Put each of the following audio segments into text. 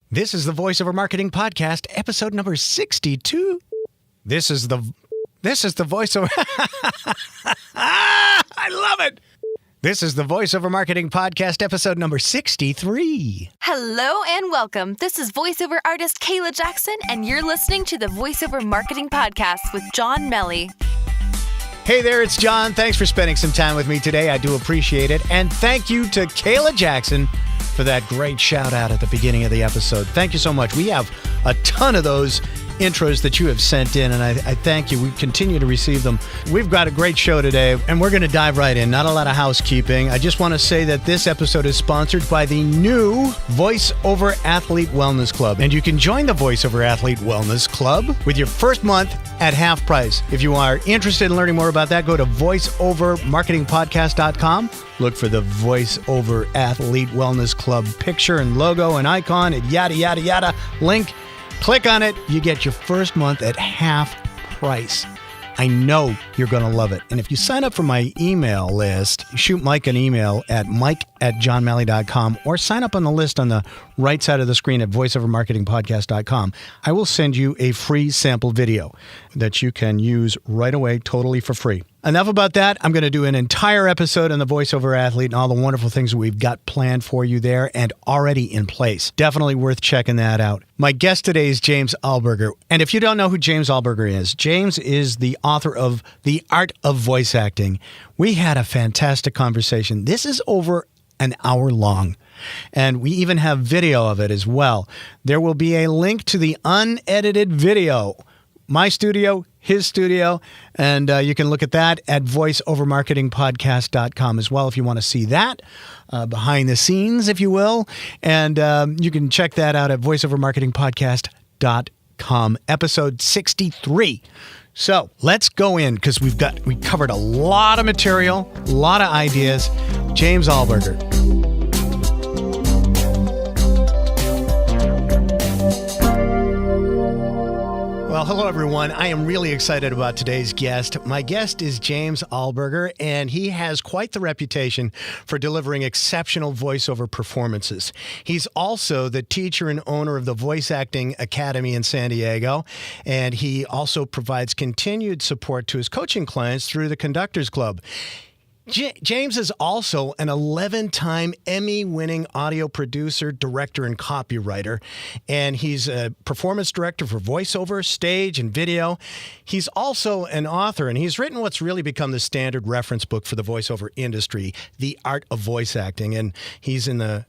This is the Voiceover Marketing Podcast, episode number 62. This is the Voiceover... I love it! This is the Voiceover Marketing Podcast, episode number 63. Hello and welcome. This is voiceover artist Kayla Jackson, and you're listening to the Voiceover Marketing Podcast with John Melly. Hey there, it's John. Thanks for spending some time with me today. I do appreciate it. And thank you to Kayla Jackson for that great shout out at the beginning of the episode. Thank you so much. We have a ton of those intros that you have sent in, and I thank you. We continue to receive them. We've got a great show today, and we're going to dive right in. Not a lot of housekeeping. I just want to say that this episode is sponsored by the new VoiceOver Athlete Wellness Club, and you can join the VoiceOver Athlete Wellness Club with your first month at half price. If you are interested in learning more about that, go to voiceovermarketingpodcast.com. Look for the VoiceOver Athlete Wellness Club picture and logo and icon and yada, yada, yada link. Click on it. You get your first month at half price. I know you're going to love it. And if you sign up for my email list, shoot Mike an email at mike@johnmalley.com or sign up on the list on the right side of the screen at voiceovermarketingpodcast.com. I will send you a free sample video that you can use right away, totally for free. Enough about that. I'm going to do an entire episode on the VoiceOver Athlete and all the wonderful things that we've got planned for you there and already in place. Definitely worth checking that out. My guest today is James Alburger. And if you don't know who James Alburger is, James is the author of The Art of Voice Acting. We had a fantastic conversation. This is over an hour long, and we even have video of it as well. There will be a link to the unedited video. My studio, his studio, and you can look at that at voiceovermarketingpodcast.com as well if you want to see that behind the scenes, if you will. And you can check that out at voiceovermarketingpodcast.com, episode 63. So let's go in because we covered a lot of material, a lot of ideas. James Alburger. Well, hello, everyone. I am really excited about today's guest. My guest is James Alburger, and he has quite the reputation for delivering exceptional voiceover performances. He's also the teacher and owner of the Voice Acting Academy in San Diego, and he also provides continued support to his coaching clients through the Conductors Club. James is also an 11-time Emmy-winning audio producer, director, and copywriter, and he's a performance director for voiceover, stage, and video. He's also an author, and he's written what's really become the standard reference book for the voiceover industry, The Art of Voice Acting, and he's in the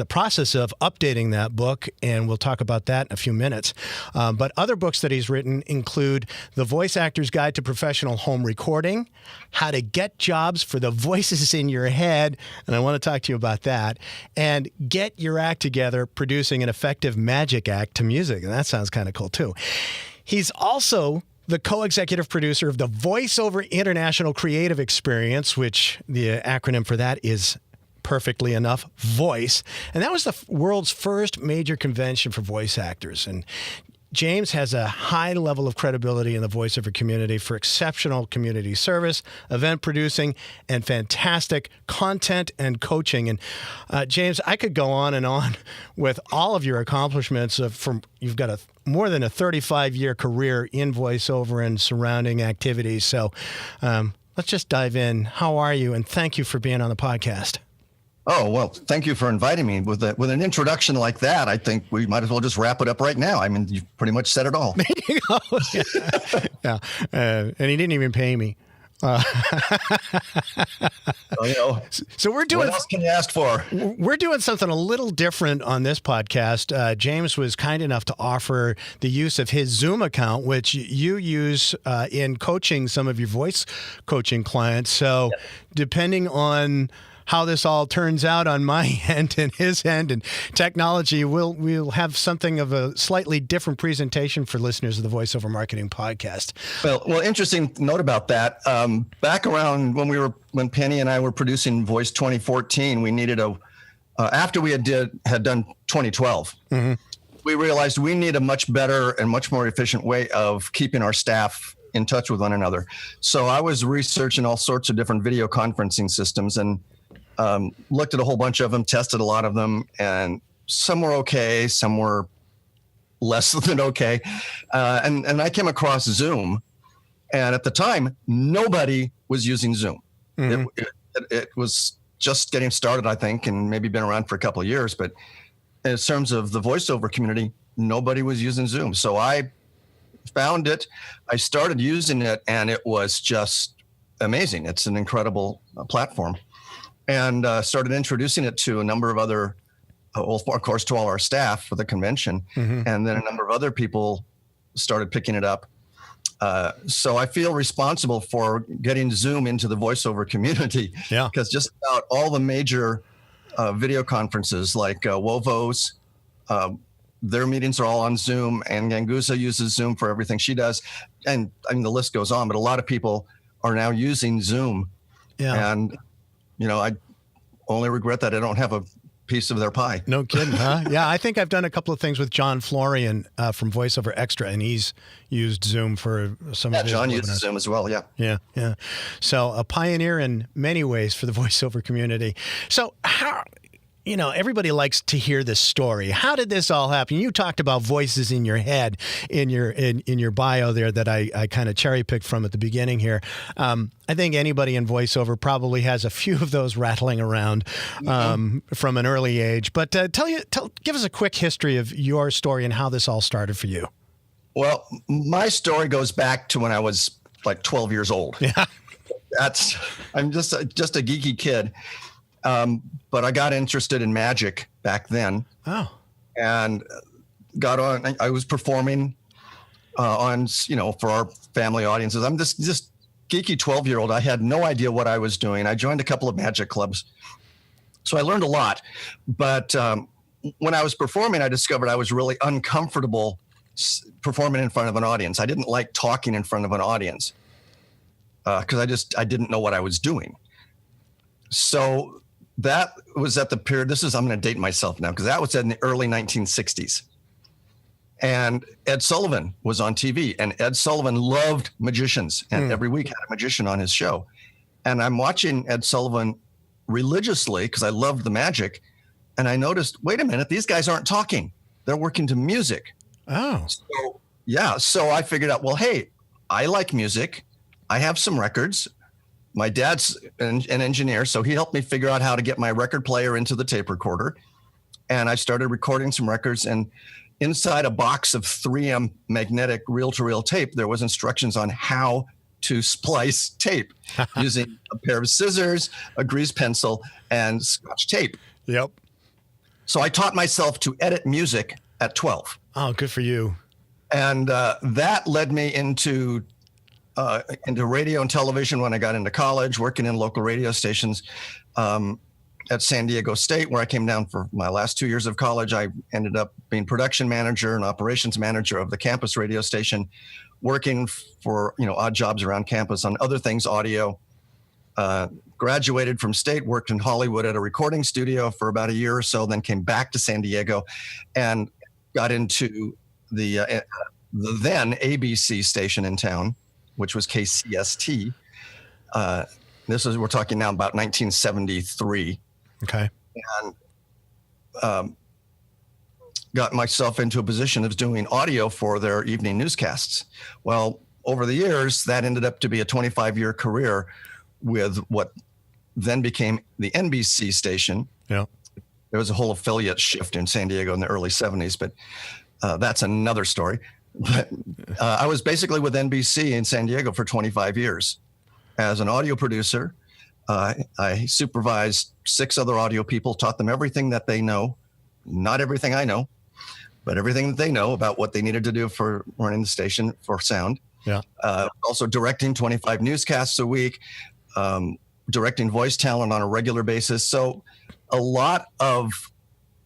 process of updating that book, and we'll talk about that in a few minutes. But other books that he's written include The Voice Actor's Guide to Professional Home Recording, How to Get Jobs for the Voices in Your Head, and I want to talk to you about that, and Get Your Act Together, Producing an Effective Magic Act to Music, and that sounds kind of cool too. He's also the co-executive producer of the VoiceOver International Creative Experience, which the acronym for that is perfectly enough, VOICE. And that was the world's first major convention for voice actors. And James has a high level of credibility in the voiceover community for exceptional community service, event producing, and fantastic content and coaching. And James, I could go on and on with all of your accomplishments. You've got more than a 35-year career in voiceover and surrounding activities. So let's just dive in. How are you? And thank you for being on the podcast. Oh, well, thank you for inviting me. With an introduction like that, I think we might as well just wrap it up right now. I mean, you've pretty much said it all. There you go. Yeah. And he didn't even pay me. So we're doing. What else can you ask for? We're doing something a little different on this podcast. James was kind enough to offer the use of his Zoom account, which you use in coaching some of your voice coaching clients. So depending on how this all turns out on my end and his end and technology, we'll have something of a slightly different presentation for listeners of the VoiceOver Marketing Podcast. Well, interesting note about that. Back around when Penny and I were producing Voice 2014, we needed after we had done 2012. Mm-hmm. We realized we need a much better and much more efficient way of keeping our staff in touch with one another. So I was researching all sorts of different video conferencing systems and looked at a whole bunch of them, tested a lot of them, and some were okay, some were less than okay. And I came across Zoom. And at the time, nobody was using Zoom. Mm-hmm. It was just getting started, I think, and maybe been around for a couple of years. But in terms of the voiceover community, nobody was using Zoom. So I found it. I started using it, and it was just amazing. It's an incredible platform. And started introducing it to a number of other, of course, to all our staff for the convention. Mm-hmm. And then a number of other people started picking it up. So I feel responsible for getting Zoom into the voiceover community, because just about all the major video conferences like WOVO's, their meetings are all on Zoom, and Ganguza uses Zoom for everything she does. And I mean, the list goes on, but a lot of people are now using Zoom. Yeah. And, I only regret that I don't have a piece of their pie. No kidding, huh? Yeah, I think I've done a couple of things with John Florian from VoiceOver Extra, and he's used Zoom for some of his John webinars. uses Zoom as well, yeah. Yeah. So a pioneer in many ways for the voiceover community. So how... everybody likes to hear this story. How did this all happen? You talked about voices in your head in your bio there that I kind of cherry picked from at the beginning here. I think anybody in voiceover probably has a few of those rattling around from an early age. But give us a quick history of your story and how this all started for you. Well, my story goes back to when I was like 12 years old. Yeah, I'm just a geeky kid. But I got interested in magic back then. Oh. And got on. I was performing on, for our family audiences. I'm just geeky 12-year-old. I had no idea what I was doing. I joined a couple of magic clubs. So I learned a lot. But when I was performing, I discovered I was really uncomfortable performing in front of an audience. I didn't like talking in front of an audience because I didn't know what I was doing. So that was at the period, I'm going to date myself now, because that was in the early 1960s. And Ed Sullivan was on TV, and Ed Sullivan loved magicians, and every week had a magician on his show. And I'm watching Ed Sullivan religiously because I loved the magic. And I noticed, wait a minute, these guys aren't talking. They're working to music. Oh. So I figured out, well, hey, I like music. I have some records. My dad's an engineer, so he helped me figure out how to get my record player into the tape recorder. And I started recording some records. And inside a box of 3M magnetic reel-to-reel tape, there was instructions on how to splice tape using a pair of scissors, a grease pencil, and Scotch tape. Yep. So I taught myself to edit music at 12. Oh, good for you. And that led me into radio and television when I got into college, working in local radio stations at San Diego State, where I came down for my last 2 years of college. I ended up being production manager and operations manager of the campus radio station, working for odd jobs around campus on other things, audio. Graduated from state, worked in Hollywood at a recording studio for about a year or so, then came back to San Diego and got into the then ABC station in town, which was KCST. We're talking now about 1973. Okay. And got myself into a position of doing audio for their evening newscasts. Well, over the years, that ended up to be a 25-year career with what then became the NBC station. Yeah. There was a whole affiliate shift in San Diego in the early 70s, but that's another story. But I was basically with NBC in San Diego for 25 years as an audio producer. I supervised 6 other audio people, taught them everything that they know, not everything I know, but everything that they know about what they needed to do for running the station for sound. Yeah. Also directing 25 newscasts a week, directing voice talent on a regular basis. So a lot of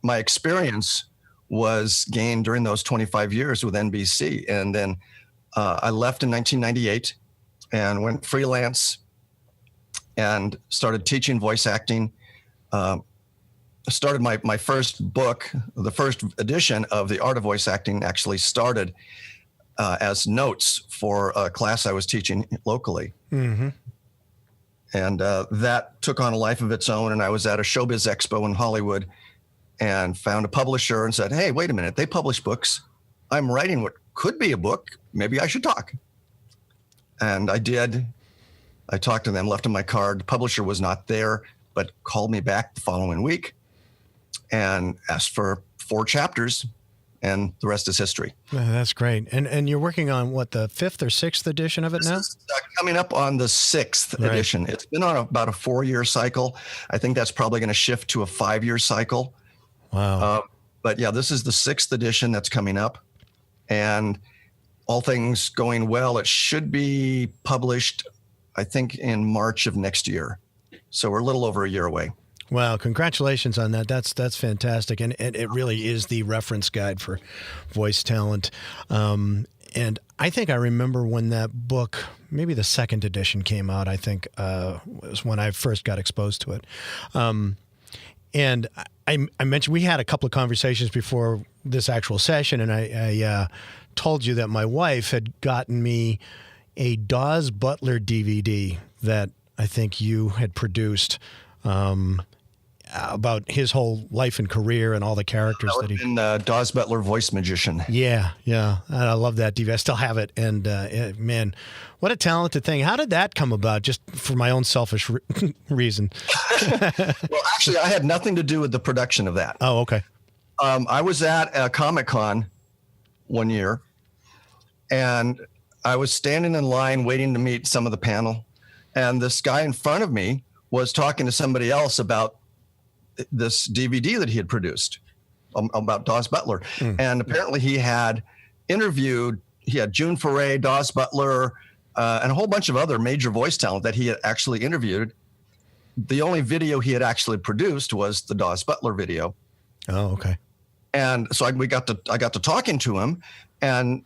my experience was gained during those 25 years with NBC. And then I left in 1998 and went freelance and started teaching voice acting. Started my first book, the first edition of The Art of Voice Acting actually started as notes for a class I was teaching locally. Mm-hmm. And that took on a life of its own. And I was at a showbiz expo in Hollywood and found a publisher and said, hey, wait a minute, they publish books. I'm writing what could be a book. Maybe I should talk. And I did. I talked to them, left them my card. The publisher was not there, but called me back the following week and asked for 4 chapters, and the rest is history. That's great. And you're working on what, the 5th or 6th edition of it now? This is coming up on the 6th edition. It's been on about a 4-year cycle. I think that's probably going to shift to a 5-year cycle. Wow. But yeah, this is the 6th edition that's coming up, and all things going well, it should be published, I think, in March of next year. So we're a little over a year away. Wow, congratulations on that. That's fantastic. And it really is the reference guide for voice talent. And I think I remember when that book, maybe the 2nd edition came out, I think was when I first got exposed to it. And I mentioned we had a couple of conversations before this actual session, and I told you that my wife had gotten me a Dawes Butler DVD that I think you had produced about his whole life and career and all the characters that he... In Dawes Butler, Voice Magician. Yeah. I love that DVD. I still have it. And man, what a talented thing. How did that come about, just for my own selfish reason? Well, actually, I had nothing to do with the production of that. Oh, okay. I was at a Comic-Con one year, and I was standing in line waiting to meet some of the panel, and this guy in front of me was talking to somebody else about this DVD that he had produced about Dawes Butler. And apparently he had June Foray, Dawes Butler, and a whole bunch of other major voice talent that he had actually interviewed. The only video he had actually produced was the Dawes Butler video. Oh, okay. And so I got to talking to him and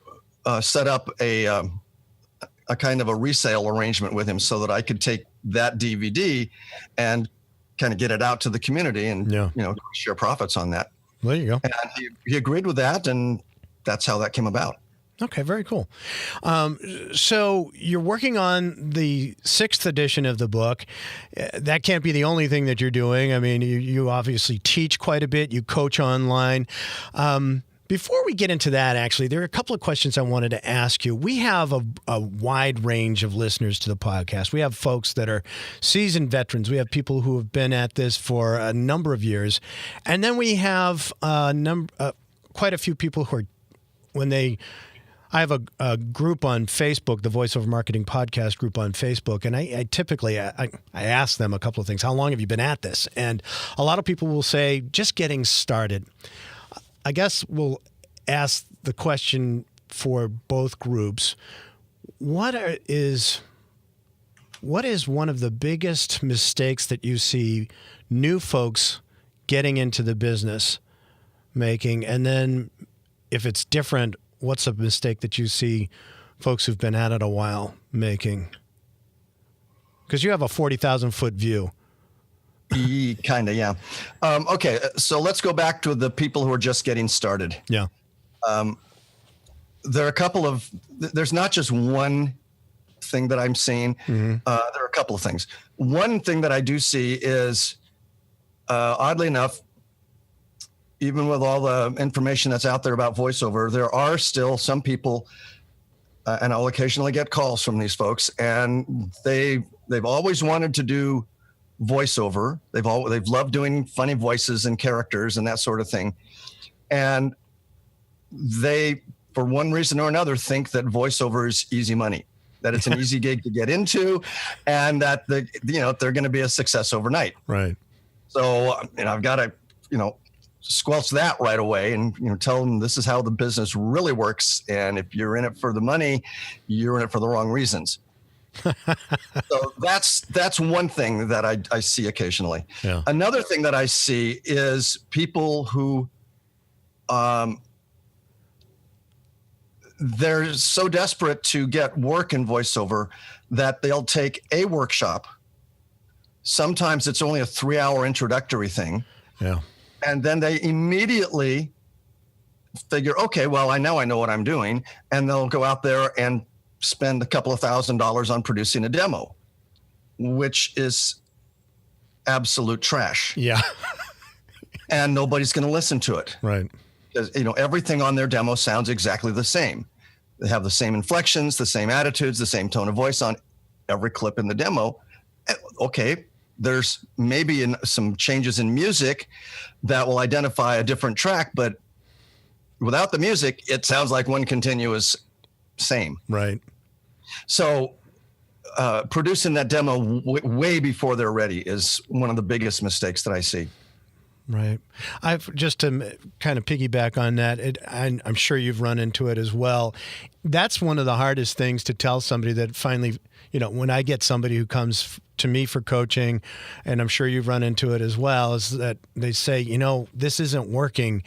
set up a kind of a resale arrangement with him so that I could take that DVD and kind of get it out to the community and share profits on that. There you go. And he agreed with that, and that's how that came about. Okay, very cool. So you're working on the 6th edition of the book. That can't be the only thing that you're doing. I mean, you obviously teach quite a bit. You coach online. Before we get into that, actually, there are a couple of questions I wanted to ask you. We have a wide range of listeners to the podcast. We have folks that are seasoned veterans. We have people who have been at this for a number of years. And then we have quite a few people who are, I have a group on Facebook, the Voiceover Marketing Podcast group on Facebook, and I typically ask them a couple of things. How long have you been at this? And a lot of people will say, just getting started. I guess we'll ask the question for both groups. What is one of the biggest mistakes that you see new folks getting into the business making? And then if it's different, what's a mistake that you see folks who've been at it a while making? Because you have a 40,000-foot view. Kind of, yeah. Okay, so let's go back to the people who are just getting started. Yeah. There are a couple of, there's not just one thing that I'm seeing. There are a couple of things. One thing that I do see is, oddly enough, even with all the information that's out there about voiceover, there are still some people, and I'll occasionally get calls from these folks, and they've always wanted to do voiceover. They've loved doing funny voices and characters and that sort of thing. And they, for one reason or another, think that voiceover is easy money, that it's an easy gig to get into, and that they're going to be a success overnight. Right. So, I've got to, squelch that right away and, tell them this is how the business really works. And if you're in it for the money, you're in it for the wrong reasons. So that's one thing that I see occasionally. Yeah. Another thing that I see is people who they're so desperate to get work in voiceover that they'll take a workshop. Sometimes it's only a 3-hour introductory thing. Yeah. And then they immediately figure, okay, well, I know what I'm doing. And they'll go out there and spend a couple of $1,000s on producing a demo, which is absolute trash. Yeah. and nobody's going to listen to it. Right. Because, everything on their demo sounds exactly the same. They have the same inflections, the same attitudes, the same tone of voice on every clip in the demo. Okay, there's maybe some changes in music that will identify a different track, but without the music, it sounds like one continuous same. Right. So producing that demo way before they're ready is one of the biggest mistakes that I see. Right. I've just to kind of piggyback on that, I'm sure you've run into it as well. That's one of the hardest things to tell somebody that finally, when I get somebody who comes to me for coaching, and I'm sure you've run into it as well, is that they say, this isn't working.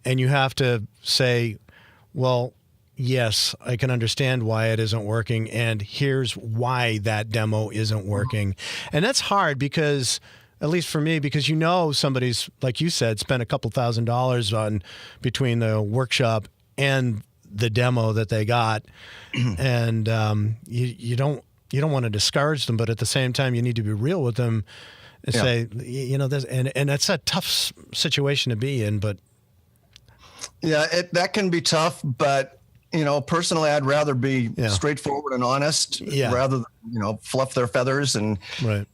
And you have to say, well, yes, I can understand why it isn't working. And here's why that demo isn't working. And that's hard because, at least for me, because somebody's, like you said, spent a couple $1,000s on between the workshop and the demo that they got. And you don't want to discourage them, but at the same time, you need to be real with them and say, this, and that's a tough situation to be in, but. Yeah, that can be tough, but personally, I'd rather be straightforward and honest rather than fluff their feathers, and right.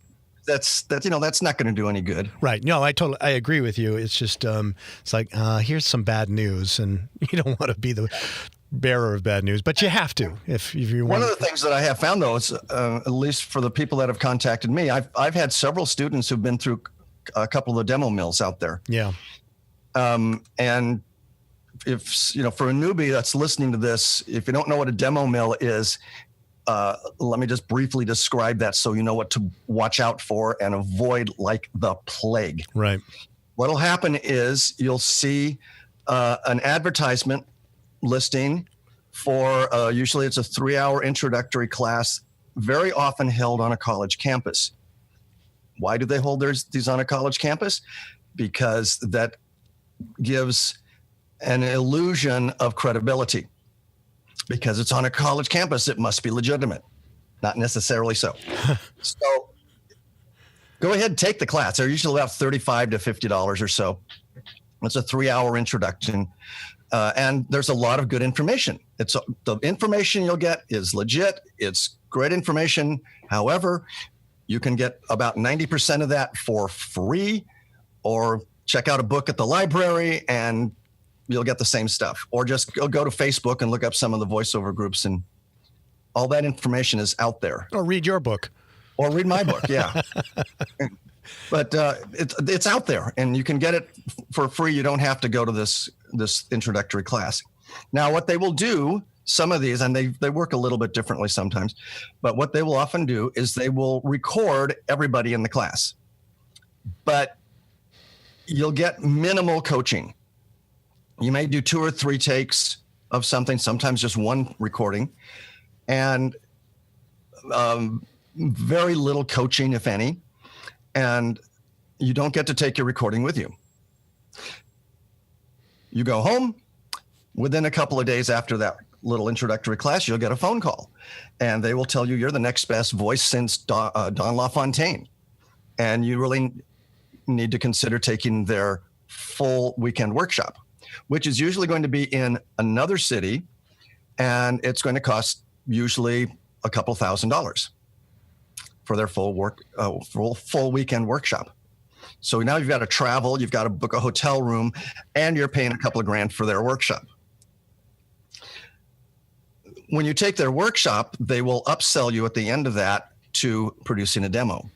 That's not going to do any good. Right. No, I agree with you. It's just it's like here's some bad news, and you don't want to be the bearer of bad news, but you have to if you want. One of the things that I have found, though, is at least for the people that have contacted me, I've had several students who've been through a couple of the demo mills out there. Yeah. And if for a newbie that's listening to this, if you don't know what a demo mill is, let me just briefly describe that so you know what to watch out for and avoid like the plague. Right. What'll happen is you'll see an advertisement listing for usually it's a 3-hour introductory class, very often held on a college campus. Why do they hold these on a college campus? Because that gives an illusion of credibility. Because it's on a college campus, it must be legitimate. Not necessarily so. So go ahead and take the class. They're usually about $35 to $50 or so. It's a 3-hour introduction. And there's a lot of good information. The information you'll get is legit. It's great information. However, you can get about 90% of that for free, or check out a book at the library and you'll get the same stuff. Or just go to Facebook and look up some of the voiceover groups, and all that information is out there. Or read your book. Or read my book, yeah. But it's out there, and you can get it for free. You don't have to go to this introductory class. Now, what they will do, some of these, and they work a little bit differently sometimes, but what they will often do is they will record everybody in the class. But you'll get minimal coaching. You may do 2 or 3 takes of something, sometimes just one recording, and very little coaching, if any, and you don't get to take your recording with you. You go home. Within a couple of days after that little introductory class, you'll get a phone call, and they will tell you you're the next best voice since Don LaFontaine, and you really need to consider taking their full weekend workshop, which is usually going to be in another city, and it's going to cost usually a couple $1,000 for their full weekend workshop. So now you've got to travel, you've got to book a hotel room, and you're paying a couple of grand for their workshop. When you take their workshop, they will upsell you at the end of that to producing a demo.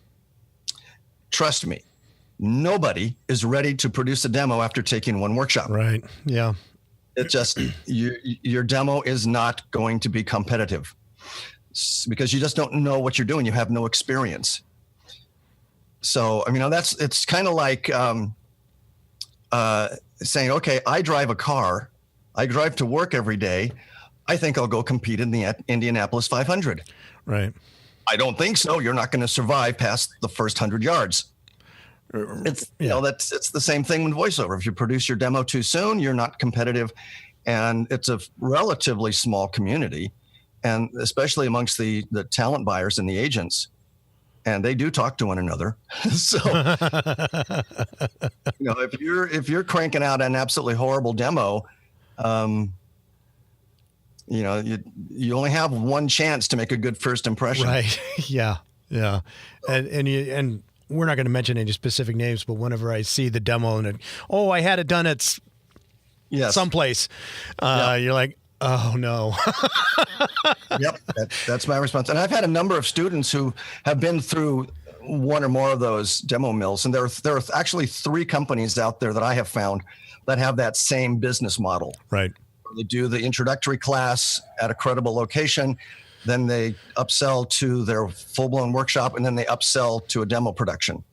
Trust me, nobody is ready to produce a demo after taking one workshop. Right. Yeah. It just, your demo is not going to be competitive because you just don't know what you're doing. You have no experience. So, I mean, it's kind of like saying, okay, I drive a car. I drive to work every day. I think I'll go compete in the Indianapolis 500. Right. I don't think so. You're not going to survive past the first 100 yards. It's it's the same thing with voiceover. If you produce your demo too soon, you're not competitive, and it's a relatively small community, and especially amongst the talent buyers and the agents, and they do talk to one another. So, if you're cranking out an absolutely horrible demo, you only have one chance to make a good first impression. Right. Yeah. Yeah. And we're not going to mention any specific names, but whenever I see the demo and I had it done at someplace, you're like, oh no. Yep. That's my response. And I've had a number of students who have been through one or more of those demo mills. And there are actually 3 companies out there that I have found that have that same business model. Right. They do the introductory class at a credible location, then they upsell to their full-blown workshop, and then they upsell to a demo production.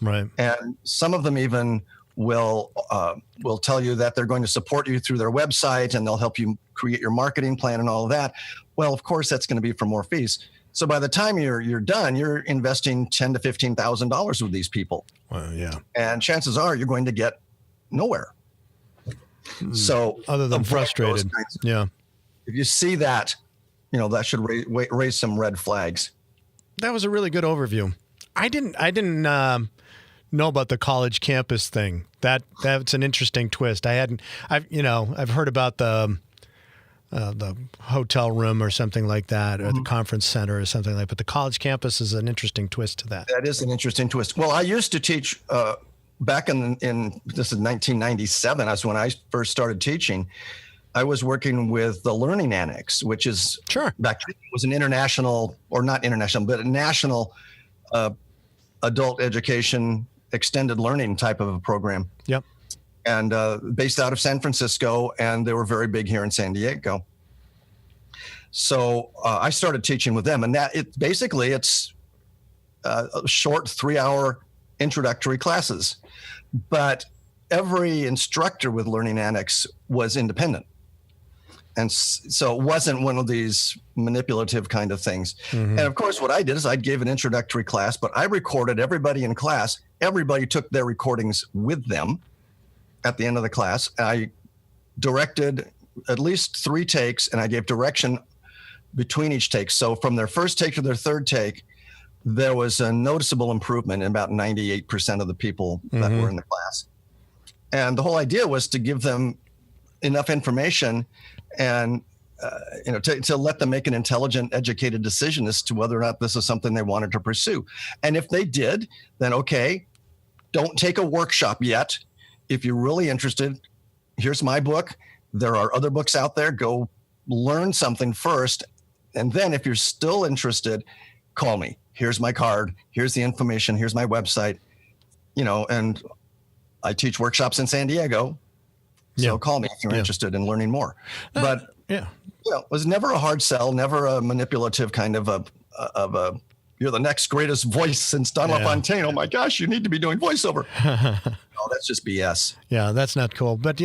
Right. And some of them even will tell you that they're going to support you through their website, and they'll help you create your marketing plan and all of that. Well, of course, that's going to be for more fees. So by the time you're done, you're investing $10,000 to $15,000 with these people. Well, yeah. And chances are you're going to get nowhere. So other than frustrated, yeah. If you see that, that should raise some red flags. That was a really good overview. I didn't know about the college campus thing. That's an interesting twist. I've heard about the hotel room or something like that, or the conference center or something like that. But the college campus is an interesting twist to that. That is an interesting twist. Well, I used to teach back in this is 1997. That's when I first started teaching. I was working with the Learning Annex, which is back then was an international, or not international, but a national adult education extended learning type of a program. Yep. And based out of San Francisco, and they were very big here in San Diego. So I started teaching with them, and it's short 3-hour introductory classes. But every instructor with Learning Annex was independent. And so it wasn't one of these manipulative kind of things. Mm-hmm. And of course, what I did is I gave an introductory class, but I recorded everybody in class. Everybody took their recordings with them at the end of the class. I directed at least 3 takes, and I gave direction between each take. So from their first take to their third take, there was a noticeable improvement in about 98% of the people that were in the class. And the whole idea was to give them enough information and to let them make an intelligent, educated decision as to whether or not this is something they wanted to pursue. And if they did, then okay, don't take a workshop yet. If you're really interested, here's my book. There are other books out there. Go learn something first. And then if you're still interested, call me. Here's my card. Here's the information. Here's my website. And I teach workshops in San Diego. So call me if you're interested in learning more. But it was never a hard sell, never a manipulative kind of a you're the next greatest voice since Don LaFontaine. Oh my gosh, you need to be doing voiceover. No, that's just BS. Yeah, that's not cool. But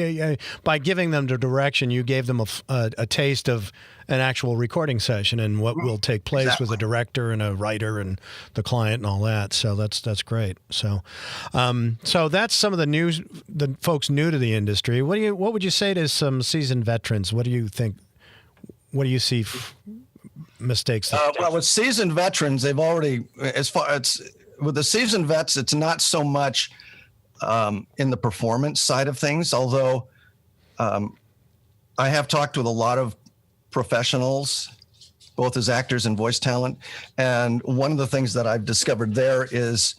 by giving them the direction, you gave them a taste of an actual recording session and what will take place with a director and a writer and the client and all that. So that's great. So that's some of the folks new to the industry. What would you say to some seasoned veterans? What do you think? What do you see? Mistakes? Well, with seasoned veterans, they've already, with the seasoned vets, it's not so much in the performance side of things, although I have talked with a lot of professionals, both as actors and voice talent. And one of the things that I've discovered there is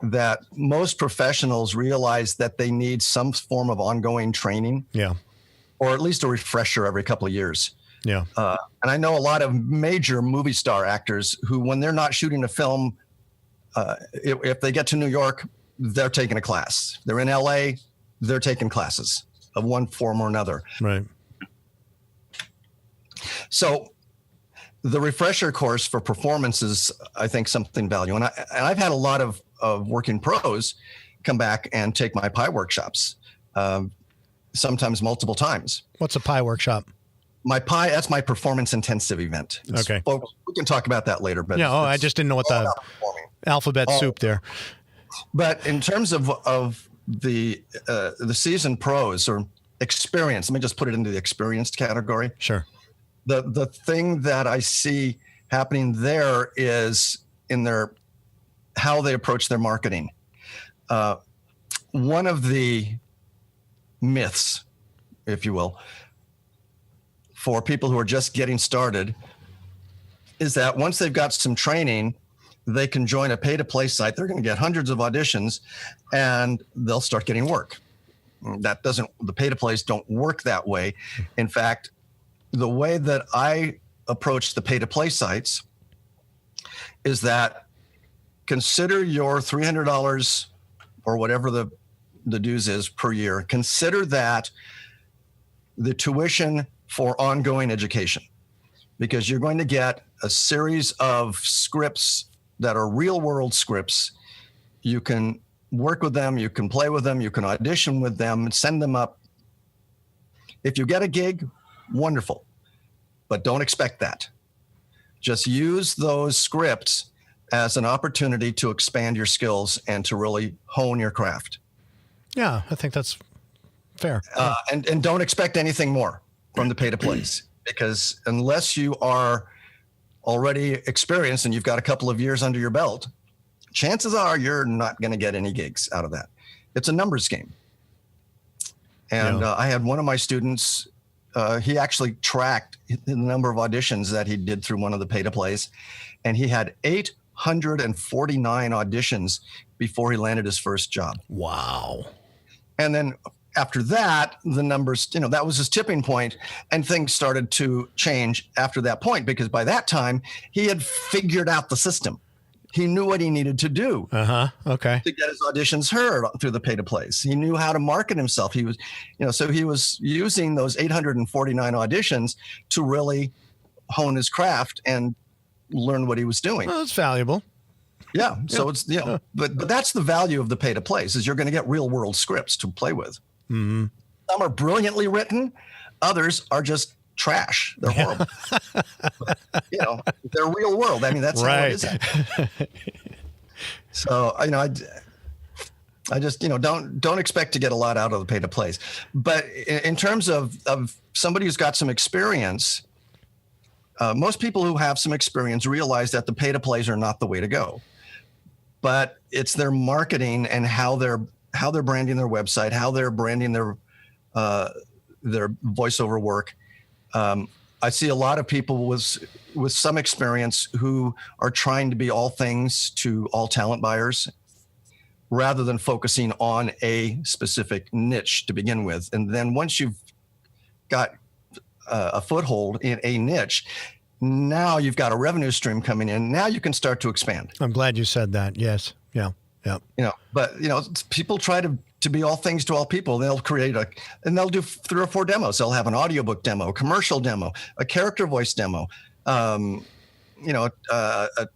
that most professionals realize that they need some form of ongoing training. Yeah. Or at least a refresher every couple of years. Yeah. And I know a lot of major movie star actors who, when they're not shooting a film, if they get to New York, they're taking a class. They're in LA, they're taking classes of one form or another. Right. So the refresher course for performance is, I think, something valuable. And I've had a lot of working pros come back and take my PI workshops, sometimes multiple times. What's a PI workshop? My PI, that's my performance intensive event. Okay. Folks, we can talk about that later. But I just didn't know what the alphabet soup there. But in terms of the seasoned pros or experience, let me just put it into the experienced category. Sure. The thing that I see happening there is in how they approach their marketing. One of the myths, if you will, for people who are just getting started is that once they've got some training, they can join a pay-to-play site. They're going to get hundreds of auditions and they'll start getting work. The pay-to-plays don't work that way. In fact, the way that I approach the pay-to-play sites is that consider your $300 or whatever the dues is per year. Consider that the tuition for ongoing education, because you're going to get a series of scripts that are real world scripts. You can work with them, you can play with them, you can audition with them, send them up. If you get a gig, wonderful, but don't expect that. Just use those scripts as an opportunity to expand your skills and to really hone your craft. Yeah, I think that's fair. And don't expect anything more from the pay-to-plays, because unless you are already experienced and you've got a couple of years under your belt, chances are you're not going to get any gigs out of that. It's a numbers game. And I had one of my students, he actually tracked the number of auditions that he did through one of the pay-to-plays, and he had 849 auditions before he landed his first job. Wow. And then after that, the numbers, that was his tipping point, and things started to change after that point, because by that time he had figured out the system. He knew what he needed to do okay. to get his auditions heard through the pay-to-plays. He knew how to market himself. He was, so he was using those 849 auditions to really hone his craft and learn what he was doing. Well, that's valuable. Yeah. So it's, but that's the value of the pay-to-plays, is you're going to get real world scripts to play with. Mm-hmm. Some are brilliantly written. Others are just trash. They're horrible. But, they're real world. I mean, that's how it is. So, I just, don't expect to get a lot out of the pay-to-plays. But in terms of somebody who's got some experience, most people who have some experience realize that the pay-to-plays are not the way to go. But it's their marketing and how they're branding their website, how they're branding their voiceover work. I see a lot of people with some experience who are trying to be all things to all talent buyers, rather than focusing on a specific niche to begin with. And then once you've got a foothold in a niche, now you've got a revenue stream coming in. Now you can start to expand. I'm glad you said that. Yes. Yeah. Yeah. But people try to be all things to all people. They'll create and they'll do 3 or 4 demos. They'll have an audiobook demo, a commercial demo, a character voice demo, a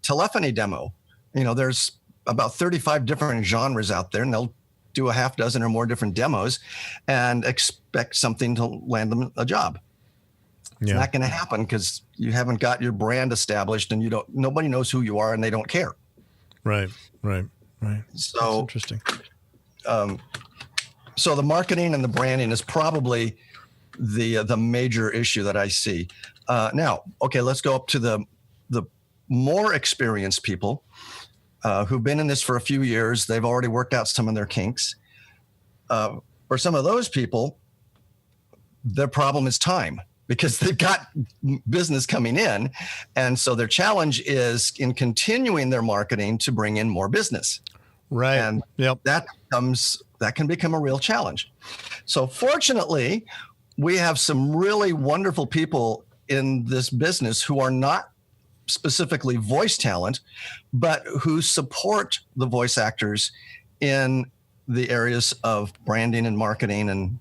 telephony demo. There's about 35 different genres out there, and they'll do a half dozen or more different demos and expect something to land them a job. It's not going to happen because you haven't got your brand established, and nobody knows who you are, and they don't care. Right. So that's interesting. So the marketing and the branding is probably the major issue that I see. Now, okay, let's go up to the more experienced people who've been in this for a few years. They've already worked out some of their kinks. For some of those people, their problem is time, because they've got business coming in. And so their challenge is in continuing their marketing to bring in more business. Right. And that can become a real challenge. So fortunately, we have some really wonderful people in this business who are not specifically voice talent, but who support the voice actors in the areas of branding and marketing and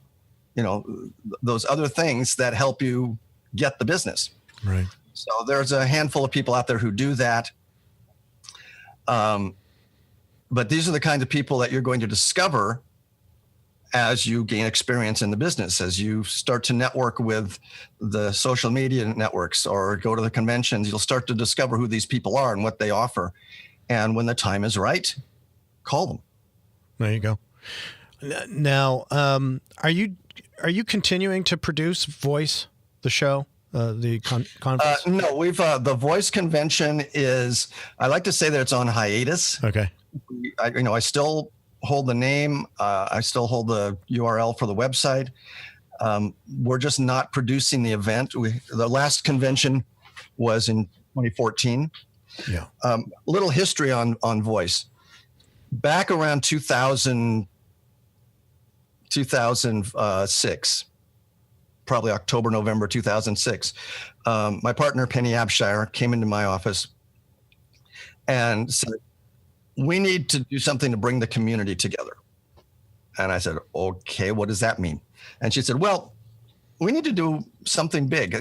those other things that help you get the business. Right. So there's a handful of people out there who do that. But these are the kinds of people that you're going to discover as you gain experience in the business, as you start to network with the social media networks or go to the conventions. You'll start to discover who these people are and what they offer. And when the time is right, call them. There you go. Now, are you continuing to produce Voice, the show? conference? No, we've the Voice Convention is. I like to say that it's on hiatus. Okay. I still hold the name. I still hold the URL for the website. We're just not producing the event. The last convention was in 2014. Yeah. Little history on Voice. Back around 2006, probably October, November 2006, my partner, Penny Abshire, came into my office and said, we need to do something to bring the community together. And I said, okay, what does that mean? And she said, well, we need to do something big,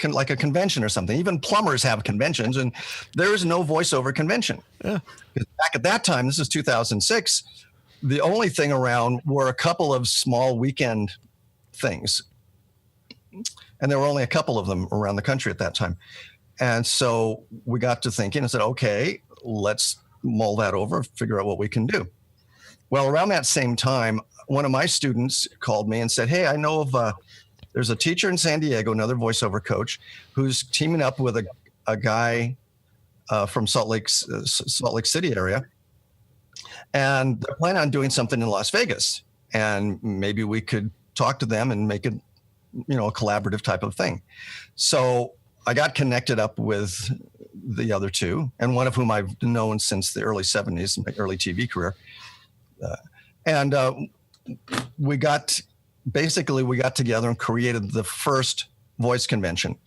like a convention or something. Even plumbers have conventions, and there is no voiceover convention. Yeah. Because back at that time, this is 2006, the only thing around were a couple of small weekend things. And there were only a couple of them around the country at that time. And so we got to thinking and said, okay, let's mull that over, figure out what we can do. Well, around that same time, one of my students called me and said, hey, I know of there's a teacher in San Diego, another voiceover coach, who's teaming up with a guy from Salt Lake City area. And they're planning on doing something in Las Vegas. And maybe we could talk to them and make it, a collaborative type of thing. So I got connected up with the other two, and one of whom I've known since the early 70s, my early TV career. We got together and created the first Voice Convention.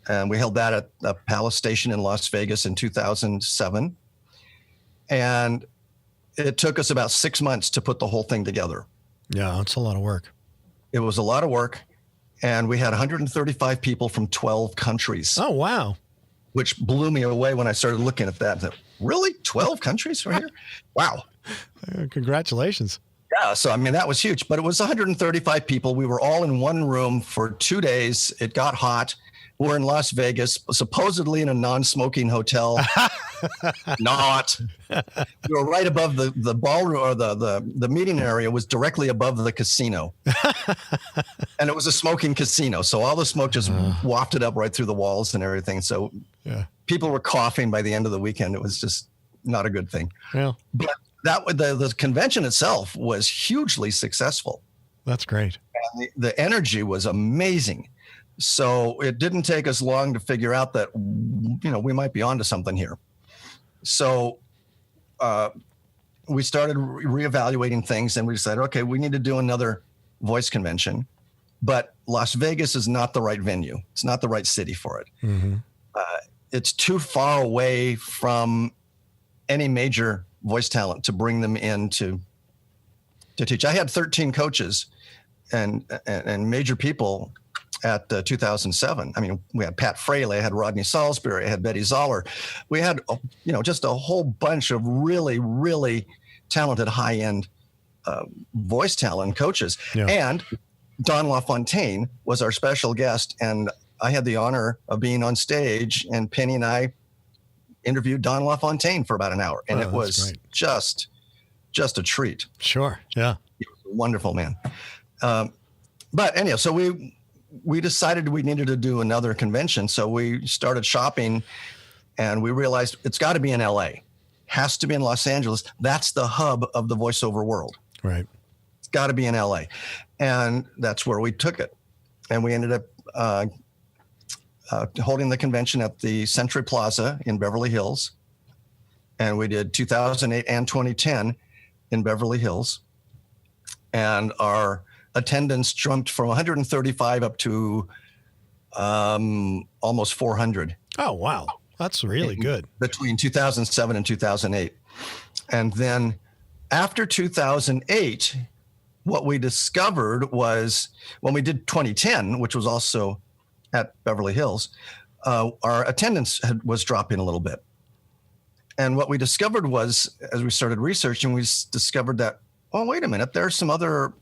And we held that at the Palace Station in Las Vegas in 2007. And it took us about 6 months to put the whole thing together. Yeah, it's a lot of work. It was a lot of work. And we had 135 people from 12 countries. Oh, wow. Which blew me away when I started looking at that. Really? 12 countries right here? Wow. Congratulations. Yeah. So, that was huge. But it was 135 people. We were all in one room for 2 days. It got hot. We're in Las Vegas, supposedly in a non-smoking hotel. Not. We were right above the ballroom, or the meeting area was directly above the casino. And it was a smoking casino. So all the smoke just wafted up right through the walls and everything. So people were coughing by the end of the weekend. It was just not a good thing. Yeah. But the convention itself was hugely successful. That's great. And the energy was amazing. So it didn't take us long to figure out that, we might be onto something here. So we started reevaluating things, and we decided, okay, we need to do another Voice Convention, but Las Vegas is not the right venue. It's not the right city for it. Mm-hmm. It's too far away from any major voice talent to bring them in to teach. I had 13 coaches and major people at 2007. We had Pat Fraley, I had Rodney Salisbury, I had Betty Zoller. We had, just a whole bunch of really, really talented high-end voice talent coaches. Yeah. And Don LaFontaine was our special guest, and I had the honor of being on stage, and Penny and I interviewed Don LaFontaine for about an hour, and it was just a treat. Sure, yeah. He was a wonderful man. But anyhow, so we decided we needed to do another convention. So we started shopping, and we realized it's got to be in LA. Has to be in Los Angeles. That's the hub of the voiceover world. Right. It's got to be in LA. And that's where we took it. And we ended up holding the convention at the Century Plaza in Beverly Hills. And we did 2008 and 2010 in Beverly Hills. And our attendance jumped from 135 up to almost 400. Oh, wow. That's really good. Between 2007 and 2008. And then after 2008, what we discovered was when we did 2010, which was also at Beverly Hills, our attendance was dropping a little bit. And what we discovered was, as we started researching, we discovered that, oh, wait a minute, there are some other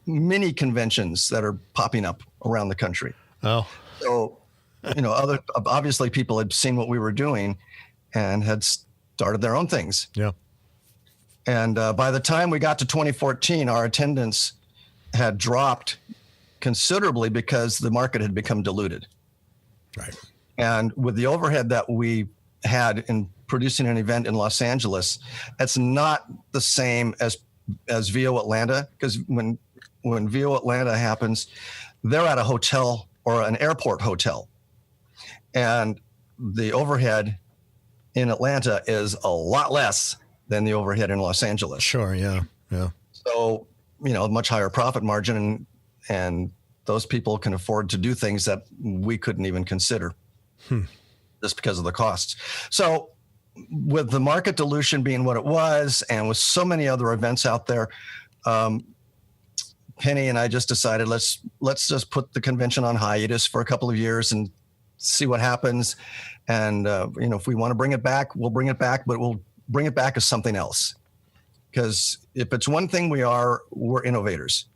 mini conventions that are popping up around the country. Oh. So, obviously people had seen what we were doing and had started their own things. Yeah. And by the time we got to 2014, our attendance had dropped considerably because the market had become diluted. Right. And with the overhead that we had in producing an event in Los Angeles, it's not the same as VO Atlanta, because when VO Atlanta happens, they're at a hotel or an airport hotel, and the overhead in Atlanta is a lot less than the overhead in Los Angeles. Sure. Yeah. Yeah. So, much higher profit margin, and those people can afford to do things that we couldn't even consider just because of the costs. So with the market dilution being what it was, and with so many other events out there, Penny and I just decided, let's just put the convention on hiatus for a couple of years and see what happens. And, if we want to bring it back, we'll bring it back, but we'll bring it back as something else. Because if it's one thing we're innovators.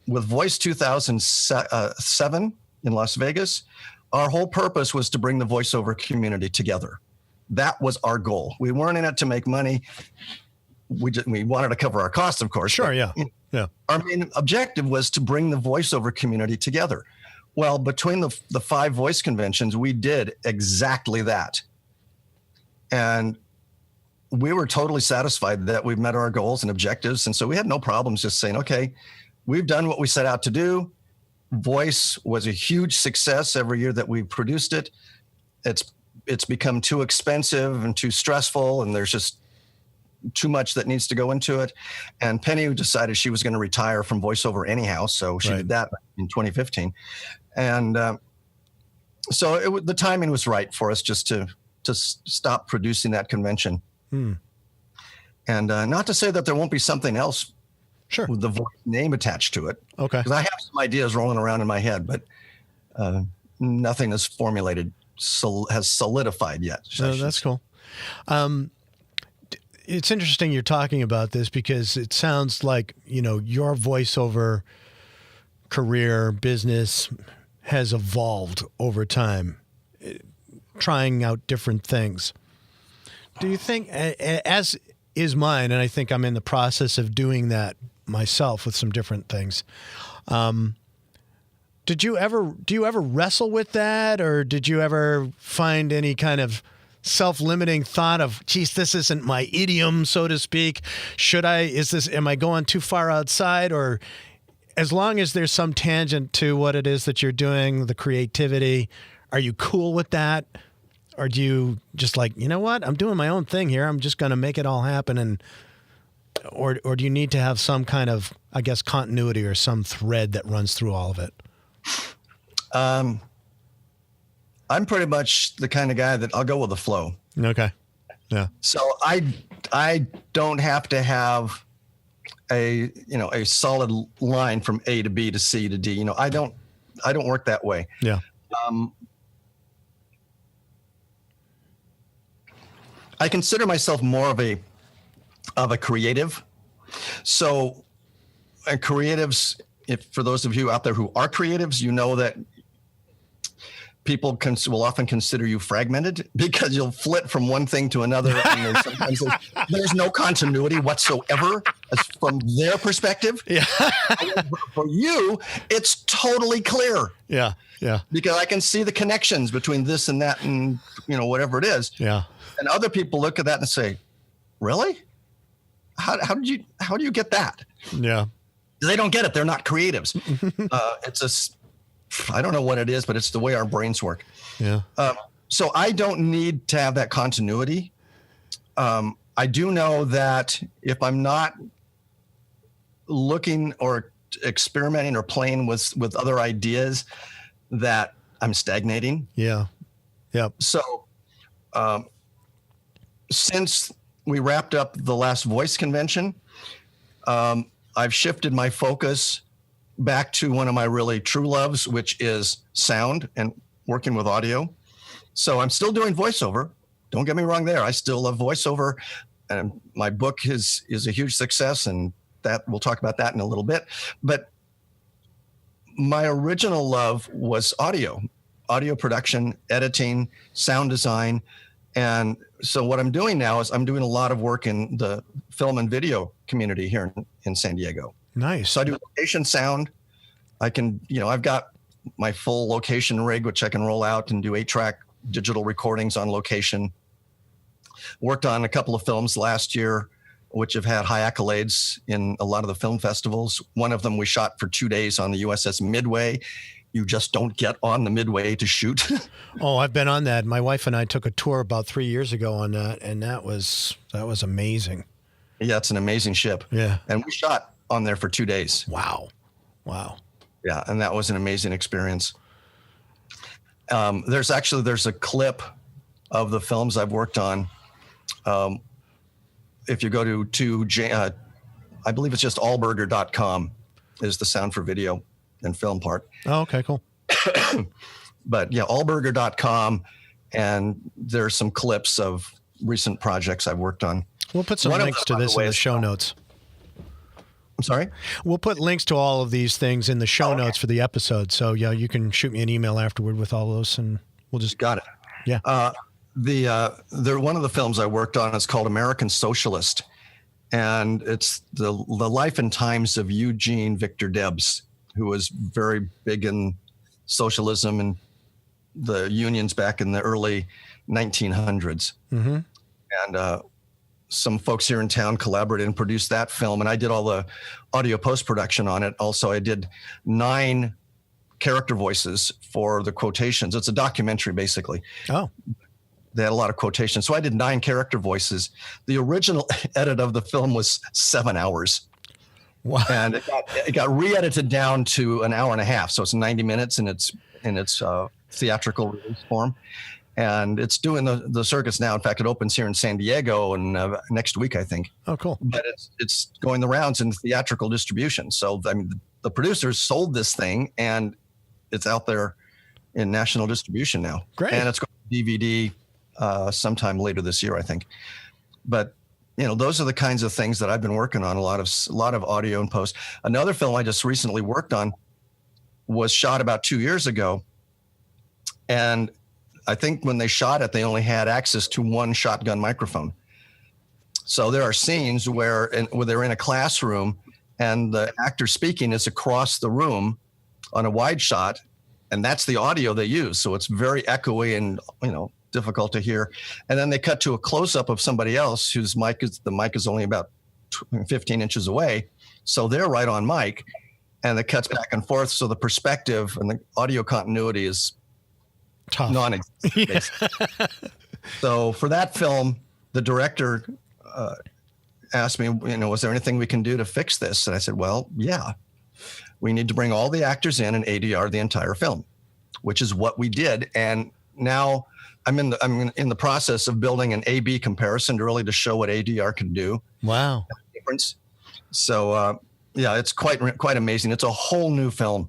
With Voice 2007 in Las Vegas, our whole purpose was to bring the voiceover community together. That was our goal. We weren't in it to make money. We wanted to cover our costs, of course. Sure, yeah. Yeah. Our main objective was to bring the voiceover community together. Well, between the 5 voice conventions, we did exactly that. And we were totally satisfied that we've met our goals and objectives. And so we had no problems just saying, okay, we've done what we set out to do. Voice was a huge success every year that we produced it. It's become too expensive and too stressful, and there's just too much that needs to go into it. And Penny decided she was going to retire from voiceover anyhow, so she did that in 2015. And so the timing was right for us just to stop producing that convention. And not to say that there won't be something else with the voice name attached to it. Okay. Because I have some ideas rolling around in my head, but nothing is formulated, has solidified yet. That's cool. It's interesting you're talking about this, because it sounds like, your voiceover career business has evolved over time, trying out different things. Do you think, as is mine, and I think I'm in the process of doing that myself with some different things, do you ever wrestle with that, or did you ever find any kind of self-limiting thought of, geez, this isn't my idiom, so to speak? Am I going too far outside? Or as long as there's some tangent to what it is that you're doing, the creativity, are you cool with that? Or do you just like, you know what, I'm doing my own thing here, I'm just going to make it all happen? Or do you need to have some kind of, I guess, continuity or some thread that runs through all of it? I'm pretty much the kind of guy that I'll go with the flow. Okay. Yeah. So I don't have to have a solid line from A to B to C to D. I don't work that way. Yeah. I consider myself more of a creative. So, and creatives, for those of you out there who are creatives, that people will often consider you fragmented, because you'll flit from one thing to another, and sometimes there's no continuity whatsoever from their perspective. Yeah. For you, it's totally clear. Yeah. Yeah. Because I can see the connections between this and that, and whatever it is. Yeah. And other people look at that and say, "Really? How do you get that?" Yeah. They don't get it. They're not creatives. I don't know what it is, but it's the way our brains work. Yeah. So I don't need to have that continuity. I do know that if I'm not looking or experimenting or playing with other ideas, that I'm stagnating. Yeah. Yep. So, since we wrapped up the last voice convention, I've shifted my focus back to one of my really true loves, which is sound and working with audio. So I'm still doing voiceover. Don't get me wrong there. I still love voiceover, and my book is a huge success, and that we'll talk about that in a little bit. But my original love was audio production, editing, sound design. And so what I'm doing now is I'm doing a lot of work in the film and video community here in San Diego. Nice. So I do location sound. I can, I've got my full location rig, which I can roll out and do 8-track digital recordings on location. Worked on a couple of films last year, which have had high accolades in a lot of the film festivals. One of them we shot for 2 days on the USS Midway. You just don't get on the Midway to shoot. Oh, I've been on that. My wife and I took a tour about 3 years ago on that, and that was amazing. Yeah, it's an amazing ship. Yeah. And we shot on there for 2 days. Wow. Yeah, and that was an amazing experience. There's a clip of the films I've worked on. If you go to I believe it's just Alburger.com is the sound for video and film part. Oh, okay, cool. But yeah, Alburger.com, and there's some clips of recent projects I've worked on. We'll put some links to this in the show notes. I'm sorry? We'll put links to all of these things in the show notes for the episode. So yeah, you can shoot me an email afterward with all those, and we'll just got it. Yeah. One of the films I worked on is called American Socialist, and it's the life and times of Eugene Victor Debs, who was very big in socialism and the unions back in the early 1900s. Mm-hmm. And some folks here in town collaborated and produced that film, and I did all the audio post-production on it. Also, I did 9 character voices for the quotations. It's a documentary, basically. Oh. They had a lot of quotations. So I did 9 character voices. The original edit of the film was 7 hours. Wow. And it got re-edited down to an hour and a half. So it's 90 minutes in its theatrical release form. And it's doing the circuits now. In fact, it opens here in San Diego and next week, I think. Oh, cool. But it's going the rounds in theatrical distribution. So, I mean, the producers sold this thing, and it's out there in national distribution now. Great. And it's going to DVD sometime later this year, I think. But, those are the kinds of things that I've been working on, a lot of audio and post. Another film I just recently worked on was shot about 2 years ago. And I think when they shot it, they only had access to one shotgun microphone. So there are scenes where they're in a classroom and the actor speaking is across the room on a wide shot, and that's the audio they use. So it's very echoey and, difficult to hear. And then they cut to a close-up of somebody else whose the mic is only about 15 inches away. So they're right on mic, and it cuts back and forth. So the perspective and the audio continuity is tough. Non-existent. So for that film, the director asked me, was there anything we can do to fix this? And I said, well, yeah, we need to bring all the actors in and ADR the entire film, which is what we did. And now I'm in the process of building an A/B comparison to show what ADR can do. Wow. Difference. So yeah, it's quite amazing. It's a whole new film.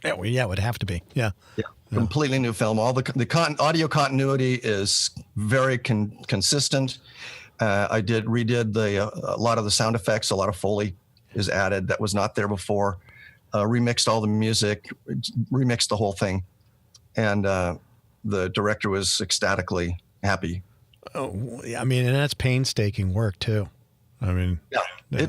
Yeah, it would have to be. Yeah. Completely new film. All the audio continuity is very consistent. I redid a lot of the sound effects. A lot of Foley is added that was not there before. Remixed all the music, remixed the whole thing, and the director was ecstatically happy. Oh, I mean, and that's painstaking work too. I mean, yeah.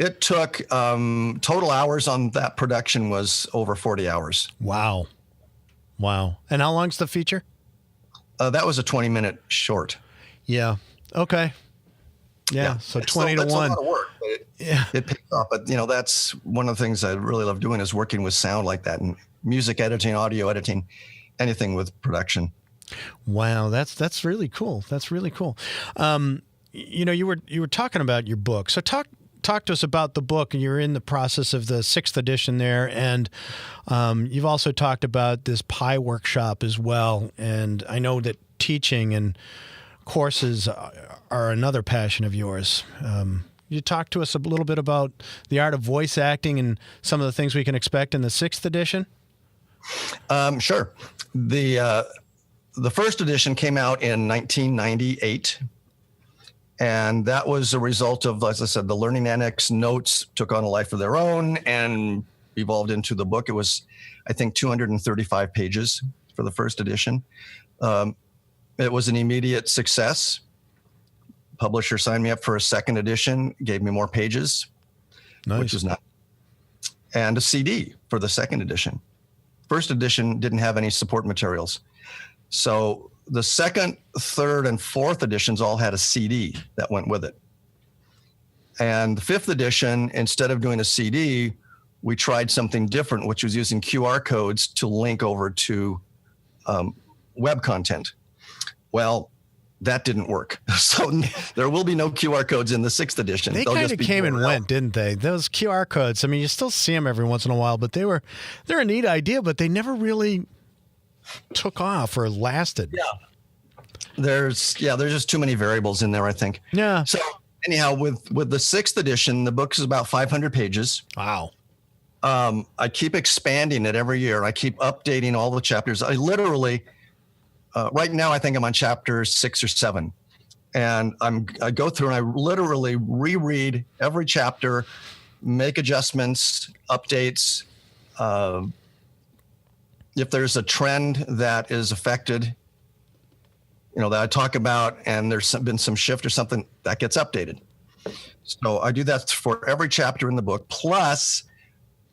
It took total hours on that production was over 40 hours. Wow. And how long's the feature? That was a 20-minute short. Yeah. Okay. Yeah. So 20 to 1. It's a lot of work, but it pays off. But that's one of the things I really love doing is working with sound like that, and music editing, audio editing, anything with production. Wow, that's really cool. That's really cool. You were talking about your book. So talk to us about the book. You're in the process of the 6th edition there, and you've also talked about this pie workshop as well. And I know that teaching and courses are another passion of yours. You talk to us a little bit about the art of voice acting and some of the things we can expect in the 6th edition? Sure. The first edition came out in 1998. And that was a result of, as I said, the Learning Annex notes took on a life of their own and evolved into the book. It was, I think, 235 pages for the first edition. It was an immediate success. Publisher signed me up for a second edition, gave me more pages, nice. Which is not, and a CD for the second edition. first edition didn't have any support materials. So the second, third, and fourth editions all had a CD that went with it. And the fifth edition, instead of doing a CD, we tried something different, which was using QR codes to link over to web content. Well, that didn't work. So there will be no QR codes in the sixth edition. They kind of came and went, didn't they? Those QR codes, I mean, you still see them every once in a while, but they're a neat idea, but they never really took off or lasted. Yeah. There's just too many variables in there, I think. Yeah. So anyhow, with the sixth edition, the book is about 500 pages. Wow. I keep expanding it every year. I keep updating all the chapters. I literally, right now, I think I'm on chapter 6 or 7. And I go through and I literally reread every chapter, make adjustments, updates. If there's a trend that is affected, that I talk about, and there's been some shift or something, that gets updated. So I do that for every chapter in the book. Plus,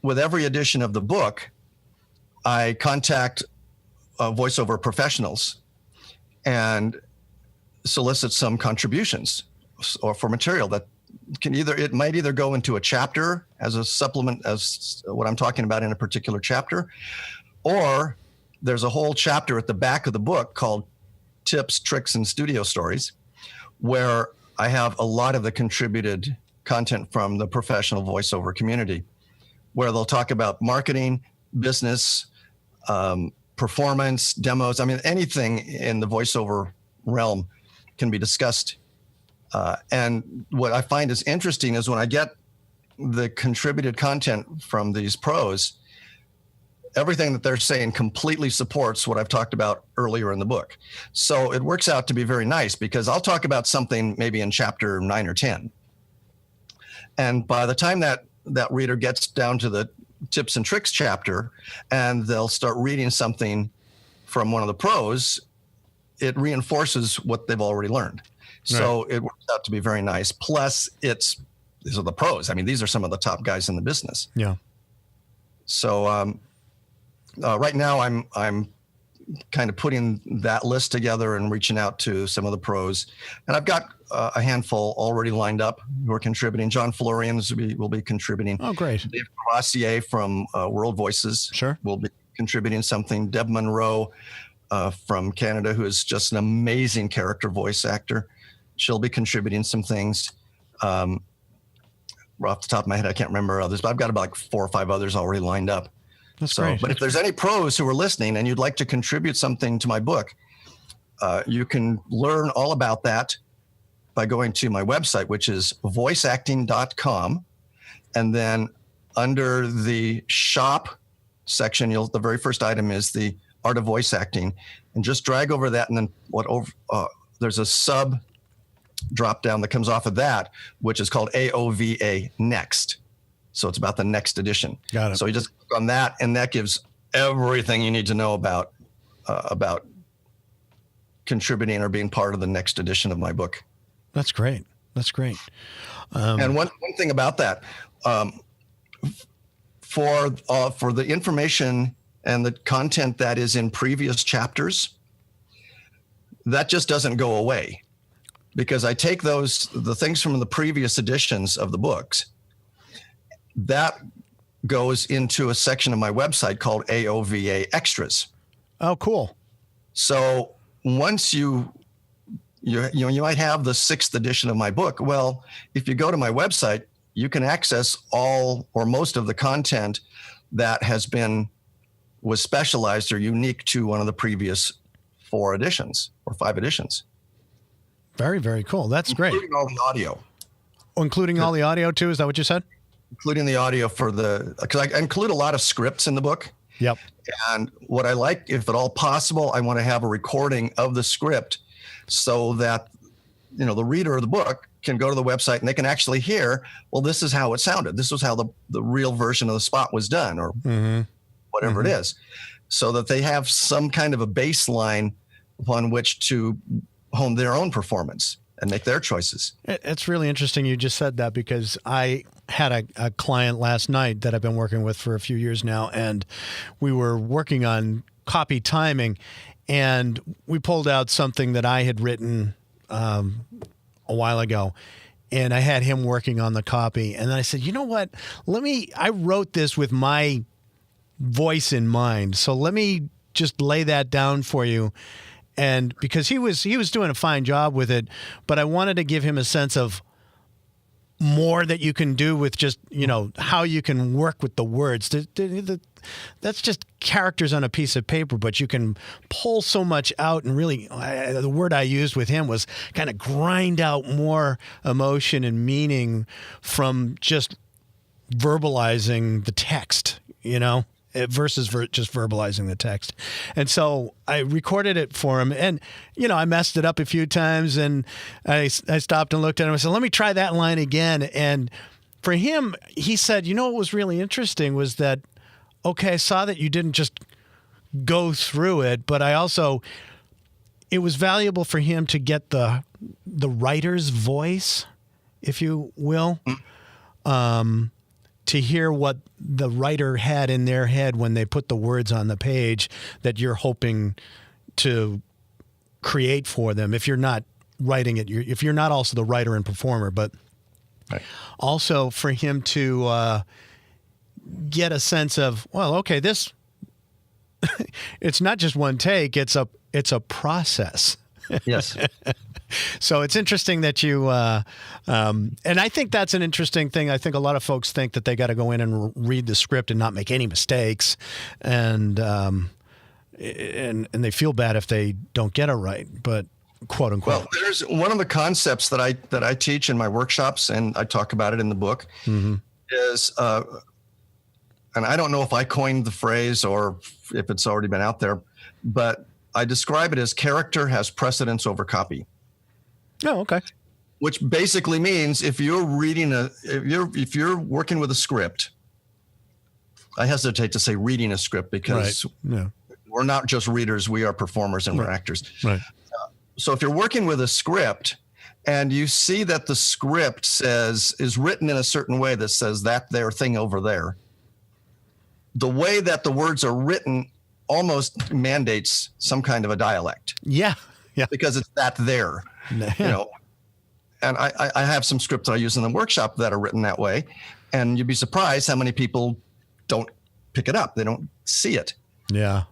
with every edition of the book, I contact voiceover professionals and solicit some contributions or for material that it might either go into a chapter as a supplement, as what I'm talking about in a particular chapter, or there's a whole chapter at the back of the book called Tips, Tricks, and Studio Stories, where I have a lot of the contributed content from the professional voiceover community, where they'll talk about marketing, business, performance, demos. I mean, anything in the voiceover realm can be discussed. And what I find is interesting is when I get the contributed content from these pros, everything that they're saying completely supports what I've talked about earlier in the book. So it works out to be very nice, because I'll talk about something maybe in chapter 9 or 10. And by the time that reader gets down to the tips and tricks chapter and they'll start reading something from one of the pros, it reinforces what they've already learned. So It works out to be very nice. Plus, these are the pros. I mean, these are some of the top guys in the business. Yeah. So right now I'm kind of putting that list together and reaching out to some of the pros. And I've got a handful already lined up who are contributing. John Florian will be contributing. Oh, great. Dave Rossier from World Voices will be contributing something. Deb Monroe from Canada, who is just an amazing character voice actor. She'll be contributing some things. Off the top of my head, I can't remember others, but I've got about like 4 or 5 others already lined up. That's great. But if there's any pros who are listening and you'd like to contribute something to my book, you can learn all about that by going to my website, which is voiceacting.com. And then under the shop section, the very first item is the art of voice acting. And just drag over that, and then there's a sub drop down that comes off of that, which is called AOVA Next. So it's about the next edition. Got it. So you just click on that, and that gives everything you need to know about contributing or being part of the next edition of my book. That's great. That's great. And one thing about that, for the information and the content that is in previous chapters, that just doesn't go away, because I take the things from the previous editions of the books, that goes into a section of my website called AOVA Extras. Oh, cool. So once you might have the 6th edition of my book. Well, if you go to my website, you can access all or most of the content that was specialized or unique to one of the previous 4 editions or 5 editions. Very, very cool. That's great. Including all the audio. Oh, including all the audio too? Is that what you said? Including the audio because I include a lot of scripts in the book. Yep. And what I like, if at all possible, I want to have a recording of the script so that, the reader of the book can go to the website and they can actually hear, well, this is how it sounded. This was how the real version of the spot was done, or whatever it is, so that they have some kind of a baseline upon which to hone their own performance. and make their choices. It's really interesting you just said that, because I had a client last night that I've been working with for a few years now, and we were working on copy timing, and we pulled out something that I had written a while ago, and I had him working on the copy, and then I said, you know what, I wrote this with my voice in mind, so let me just lay that down for you. And because he was doing a fine job with it, but I wanted to give him a sense of more that you can do with just, how you can work with the words. That's just characters on a piece of paper, but you can pull so much out, and really, the word I used with him was kind of grind out more emotion and meaning from just verbalizing the text, versus just verbalizing the text. And so I recorded it for him, and, I messed it up a few times, and I stopped and looked at him and said, let me try that line again. And for him, he said, what was really interesting was that, okay, I saw that you didn't just go through it, but it was valuable for him to get the writer's voice, if you will, to hear what the writer had in their head when they put the words on the page that you're hoping to create for them. If you're not writing it, if you're not also the writer and performer, but right. Also for him to get a sense of, well, okay, this, it's not just one take, it's a process. Yes. So it's interesting that you, and I think that's an interesting thing. I think a lot of folks think that they got to go in and read the script and not make any mistakes, and they feel bad if they don't get it right. But quote unquote. Well, there's one of the concepts that I teach in my workshops, and I talk about it in the book, is, and I don't know if I coined the phrase or if it's already been out there, but I describe it as character has precedence over copy. Oh, okay. Which basically means if you're working with a script, I hesitate to say reading a script because we're not just readers, we are performers and we're actors. Right. So if you're working with a script and you see that the script is written in a certain way that says that there thing over there, the way that the words are written almost mandates some kind of a dialect. Yeah. Because it's that there. And I have some scripts that I use in the workshop that are written that way, and you'd be surprised how many people don't pick it up. They don't see it. Yeah.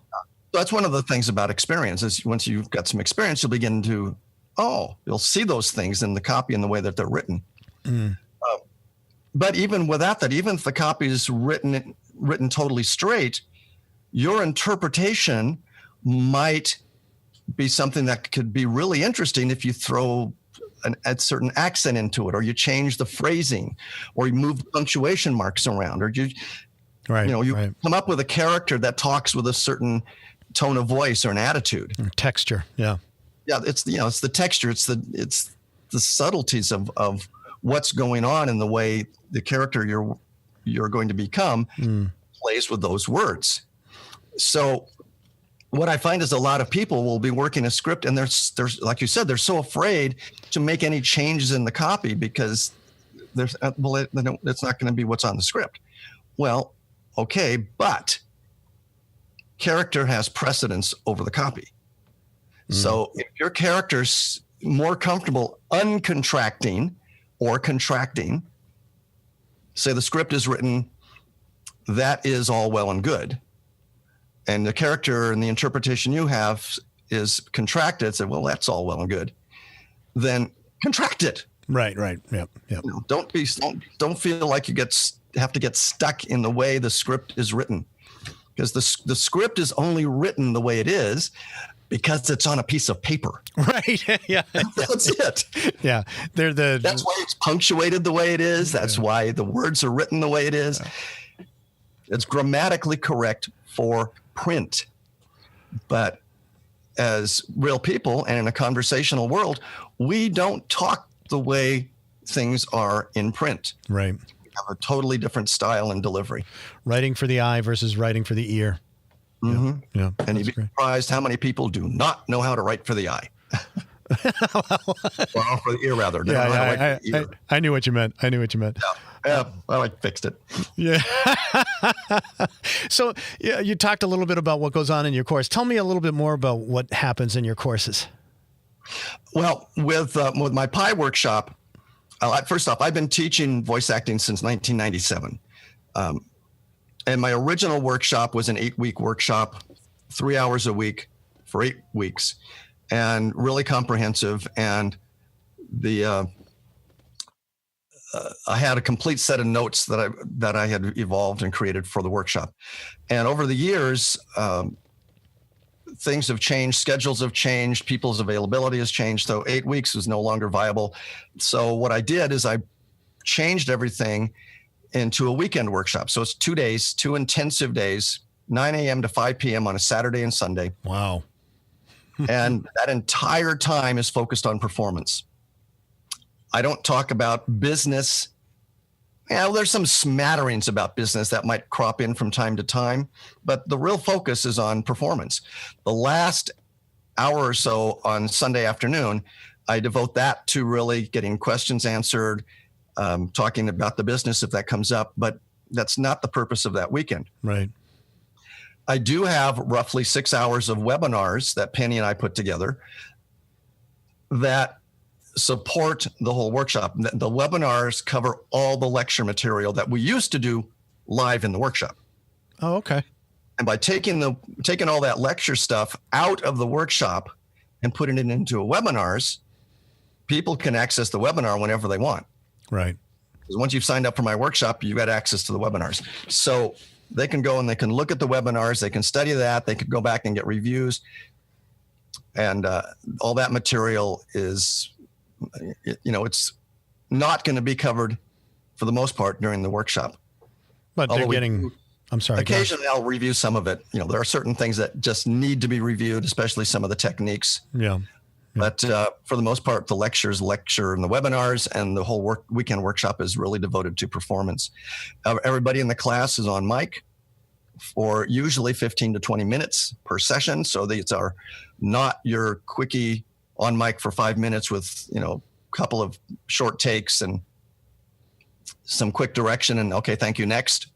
So that's one of the things about experience is once you've got some experience, you'll begin to, you'll see those things in the copy and the way that they're written. But even without that, even if the copy is written totally straight, your interpretation might be something that could be really interesting if you throw a certain accent into it, or you change the phrasing, or you move punctuation marks around, or you come up with a character that talks with a certain tone of voice or an attitude, or texture. Yeah. It's it's the texture, it's the subtleties of what's going on in the way the character you're going to become plays with those words. So what I find is a lot of people will be working a script, and there's like you said, they're so afraid to make any changes in the copy because it's not going to be what's on the script. Well, okay, but character has precedence over the copy. So if your character's more comfortable uncontracting or contracting, say the script is written, that is all well and good. And the character and the interpretation you have is contracted. Say, well, that's all well and good. Then contract it. Right. Yep. Don't feel like you have to get stuck in the way the script is written, because the script is only written the way it is because it's on a piece of paper. Right. Yeah. That's it. Yeah. That's why it's punctuated the way it is. That's why the words are written the way it is. Yeah. It's grammatically correct for print, but as real people and in a conversational world, we don't talk the way things are in print. Right. We have a totally different style and delivery. Writing for the eye versus writing for the ear. Yeah. And you'd be surprised how many people do not know how to write for the eye. Well, for the ear, rather. I knew what you meant. Yeah, well, I fixed it. Yeah. So you talked a little bit about what goes on in your course. Tell me a little bit more about what happens in your courses. Well, with my Pi workshop, first off, I've been teaching voice acting since 1997. And my original workshop was an 8-week workshop, 3 hours a week for 8 weeks, and really comprehensive. And I had a complete set of notes that I had evolved and created for the workshop. And over the years, things have changed, schedules have changed, people's availability has changed. So 8 weeks is no longer viable. So what I did is I changed everything into a weekend workshop. So it's 2 days, 2 intensive days, 9 a.m. to 5 p.m. on a Saturday and Sunday. Wow. And that entire time is focused on performance. I don't talk about business. Yeah, there's some smatterings about business that might crop in from time to time, but the real focus is on performance. The last hour or so on Sunday afternoon, I devote that to really getting questions answered, talking about the business if that comes up, but that's not the purpose of that weekend. Right. I do have roughly 6 hours of webinars that Penny and I put together that support the whole workshop. The webinars cover all the lecture material that we used to do live in the workshop. Oh, okay. And by taking all that lecture stuff out of the workshop and putting it into webinars, people can access the webinar whenever they want. Right. Because once you've signed up for my workshop, you've got access to the webinars. So they can go and they can look at the webinars, they can study that, they could go back and get reviews. And all that material is, it's not going to be covered for the most part during the workshop. But they're getting, I'm sorry. Occasionally I'll review some of it. There are certain things that just need to be reviewed, especially some of the techniques. Yeah. But for the most part, the lecture and the webinars and the whole weekend workshop is really devoted to performance. Everybody in the class is on mic for usually 15 to 20 minutes per session. So these are not your quickie on mic for 5 minutes with, a couple of short takes and some quick direction and okay, thank you, next.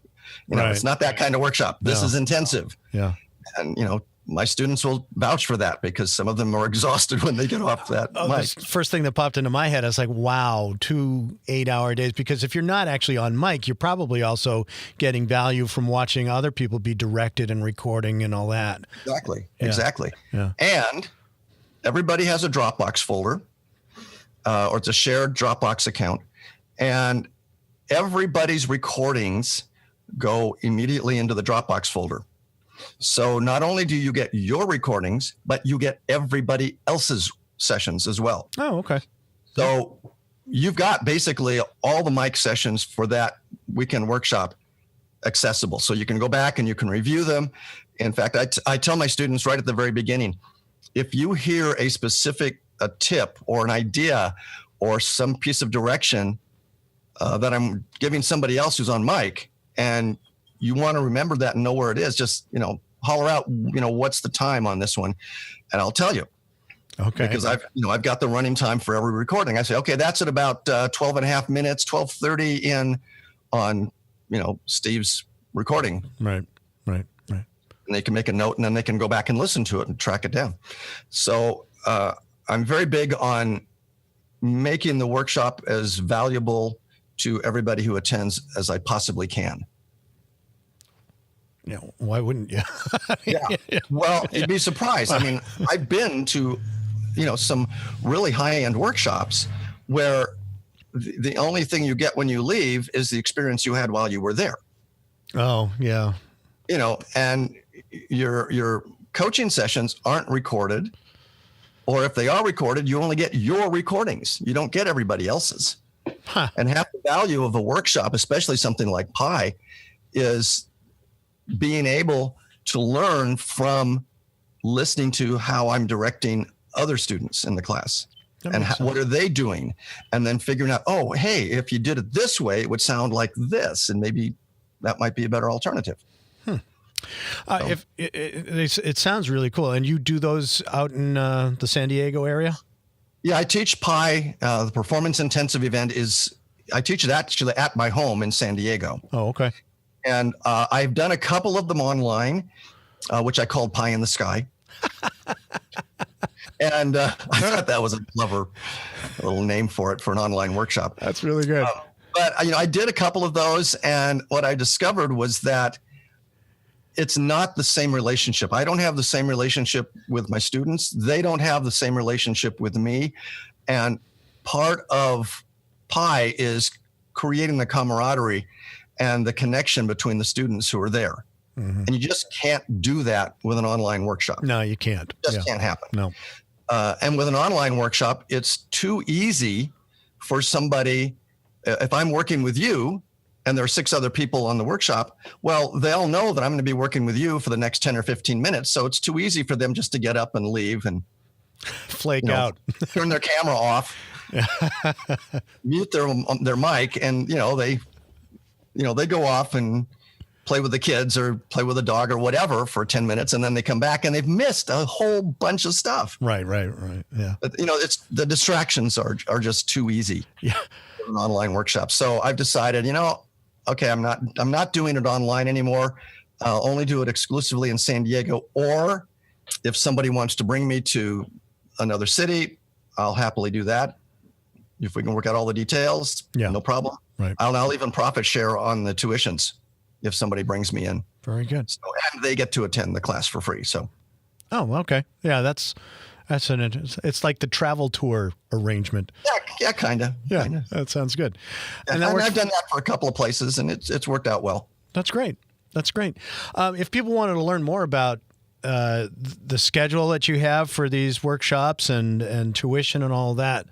It's not that kind of workshop. This is intensive. Yeah. And, my students will vouch for that because some of them are exhausted when they get off that mic. The first thing that popped into my head, I was like, wow, 2 8-hour days. Because if you're not actually on mic, you're probably also getting value from watching other people be directed and recording and all that. Exactly. Yeah. And everybody has a Dropbox folder, or it's a shared Dropbox account. And everybody's recordings go immediately into the Dropbox folder. So not only do you get your recordings, but you get everybody else's sessions as well. Oh, okay. So you've got basically all the mic sessions for that weekend workshop accessible. So you can go back and you can review them. In fact, I tell my students right at the very beginning, if you hear a tip or an idea or some piece of direction that I'm giving somebody else who's on mic, and you want to remember that and know where it is, just, holler out, what's the time on this one? And I'll tell you. Okay. Because I've got the running time for every recording. I say, okay, that's at about 12 and a half minutes, 12:30 in on, Steve's recording. Right. And they can make a note and then they can go back and listen to it and track it down. So I'm very big on making the workshop as valuable to everybody who attends as I possibly can. Yeah, why wouldn't you? Well, you'd be surprised. I mean, I've been to, some really high-end workshops where the only thing you get when you leave is the experience you had while you were there. Oh, yeah. And your coaching sessions aren't recorded, or if they are recorded, you only get your recordings. You don't get everybody else's. Huh. And half the value of a workshop, especially something like Pi, is being able to learn from listening to how I'm directing other students in the class and what are they doing, and then figuring out, oh, hey, if you did it this way, it would sound like this, and maybe that might be a better alternative. If it sounds really cool, and you do those out in the San Diego area? Yeah, I teach Pi. The performance intensive event I teach it actually at my home in San Diego. Oh, okay. And I've done a couple of them online, which I called Pie in the Sky. And I thought that was a clever little name for an online workshop. That's really good. But I did a couple of those, and what I discovered was that it's not the same relationship. I don't have the same relationship with my students. They don't have the same relationship with me. And part of Pi is creating the camaraderie and the connection between the students who are there. Mm-hmm. And you just can't do that with an online workshop. No, you can't. It just can't happen. No. And with an online workshop, it's too easy for somebody. If I'm working with you and there are 6 other people on the workshop, well, they'll know that I'm going to be working with you for the next 10 or 15 minutes. So it's too easy for them just to get up and leave and flake out, turn their camera off, mute their mic, and they go off and play with the kids or play with a dog or whatever for 10 minutes, and then they come back and they've missed a whole bunch of stuff. Right. Yeah. But, it's the distractions are just too easy. Yeah. For an online workshop. So I've decided, okay, I'm not doing it online anymore. I'll only do it exclusively in San Diego, or if somebody wants to bring me to another city, I'll happily do that. If we can work out all the details, no problem. Right. I'll even profit share on the tuitions if somebody brings me in. Very good. So, and they get to attend the class for free. So. Oh, okay. Yeah, it's like the travel tour arrangement. Yeah, kind of. Yeah, that sounds good. And I've done that for a couple of places, and it's worked out well. That's great. If people wanted to learn more about the schedule that you have for these workshops and tuition and all that,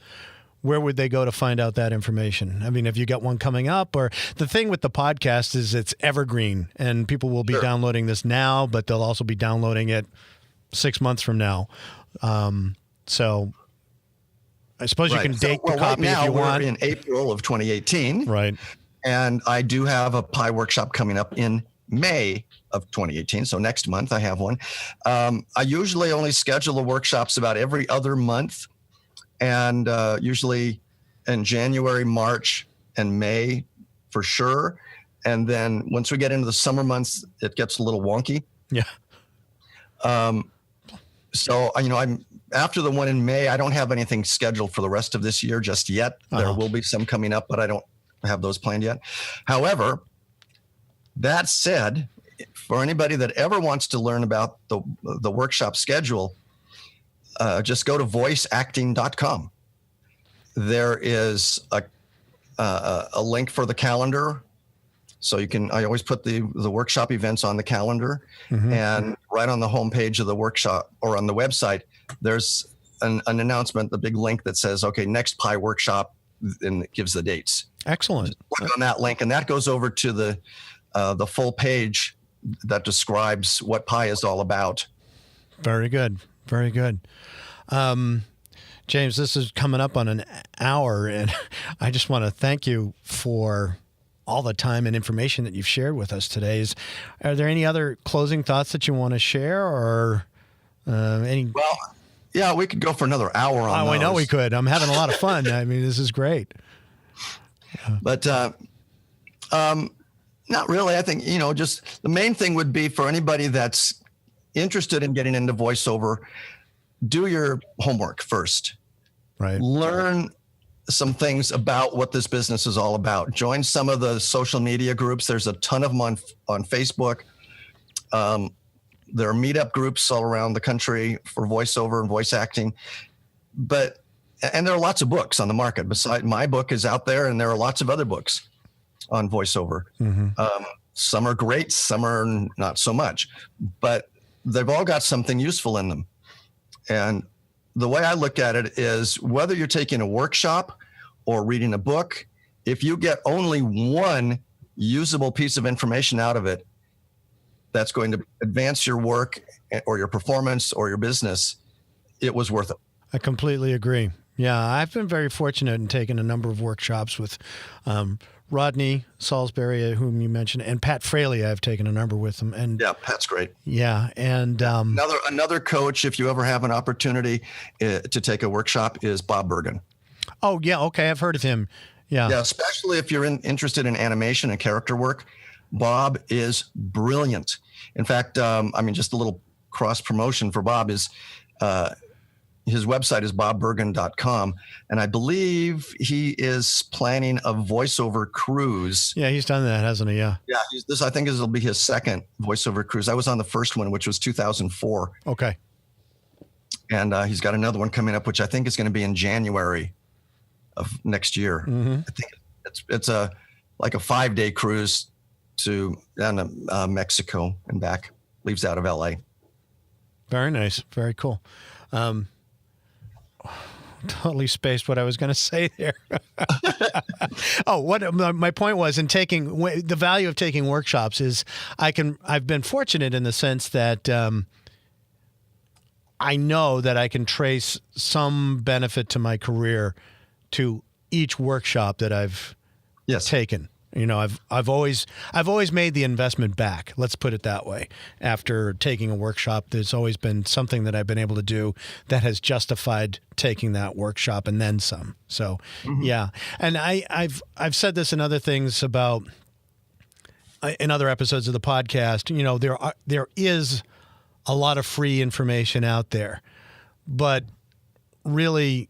where would they go to find out that information? I mean, have you got one coming up? Or the thing with the podcast is it's evergreen, and people will be downloading this now, but they'll also be downloading it 6 months from now. So I suppose you can date the copy if you want. We're in April of 2018. Right. And I do have a Pi workshop coming up in May of 2018. So next month I have one. I usually only schedule the workshops about every other month, and usually in January, March, and May for sure. And then once we get into the summer months, it gets a little wonky. Yeah. So, I'm after the one in May, I don't have anything scheduled for the rest of this year just yet. Uh-huh. There will be some coming up, but I don't have those planned yet. However, that said, for anybody that ever wants to learn about the workshop schedule, just go to voiceacting.com. There is a link for the calendar. So I always put the workshop events on the calendar, mm-hmm. and right on the homepage of the workshop or on the website, there's an announcement, the big link that says, okay, next Pi workshop, and it gives the dates. Excellent. Just click on that link, and that goes over to the full page that describes what Pi is all about. Very good. Very good. James, this is coming up on an hour, and I just want to thank you for all the time and information that you've shared with us today. Are there any other closing thoughts that you want to share, or any? Well, yeah, we could go for another hour on those. I know we could. I'm having a lot of fun. I mean, this is great. But not really. I think, just the main thing would be for anybody that's interested in getting into voiceover, do your homework first. Right. Learn some things about what this business is all about. Join some of the social media groups. There's a ton of them on Facebook. There are meetup groups all around the country for voiceover and voice acting. And there are lots of books on the market. Besides, my book is out there, and there are lots of other books on voiceover. Mm-hmm. Some are great, some are not so much, but they've all got something useful in them. And the way I look at it is, whether you're taking a workshop or reading a book, if you get only one usable piece of information out of it that's going to advance your work or your performance or your business, it was worth it. I completely agree. Yeah, I've been very fortunate in taking a number of workshops with Rodney Salisbury, whom you mentioned, and Pat Fraley. I've taken a number with him, and Yeah, Pat's great. yeah, and Another coach, if you ever have an opportunity to take a workshop, is Bob Bergen. oh yeah, okay, I've heard of him. Yeah, Yeah, especially if you're interested in animation and character work. Bob is brilliant. In fact, just a little cross promotion for Bob is his website is bobbergen.com, and I believe he is planning a voiceover cruise. yeah, he's done that, hasn't he? Yeah. Yeah, I think this will be his second voiceover cruise. I was on the first one, which was 2004. Okay. And he's got another one coming up, which I think is going to be in January of next year. Mm-hmm. I think it's like a 5-day cruise down to Mexico and back. Leaves out of LA. Very nice. Very cool. Totally spaced what I was going to say there. My point was the value of taking workshops is I've been fortunate in the sense that I know that I can trace some benefit to my career to each workshop that I've taken. You know, I've always made the investment back. Let's put it that way. After taking a workshop, there's always been something that I've been able to do that has justified taking that workshop and then some. So, yeah. And I've said this in other things about in other episodes of the podcast. You know, there is a lot of free information out there, but really,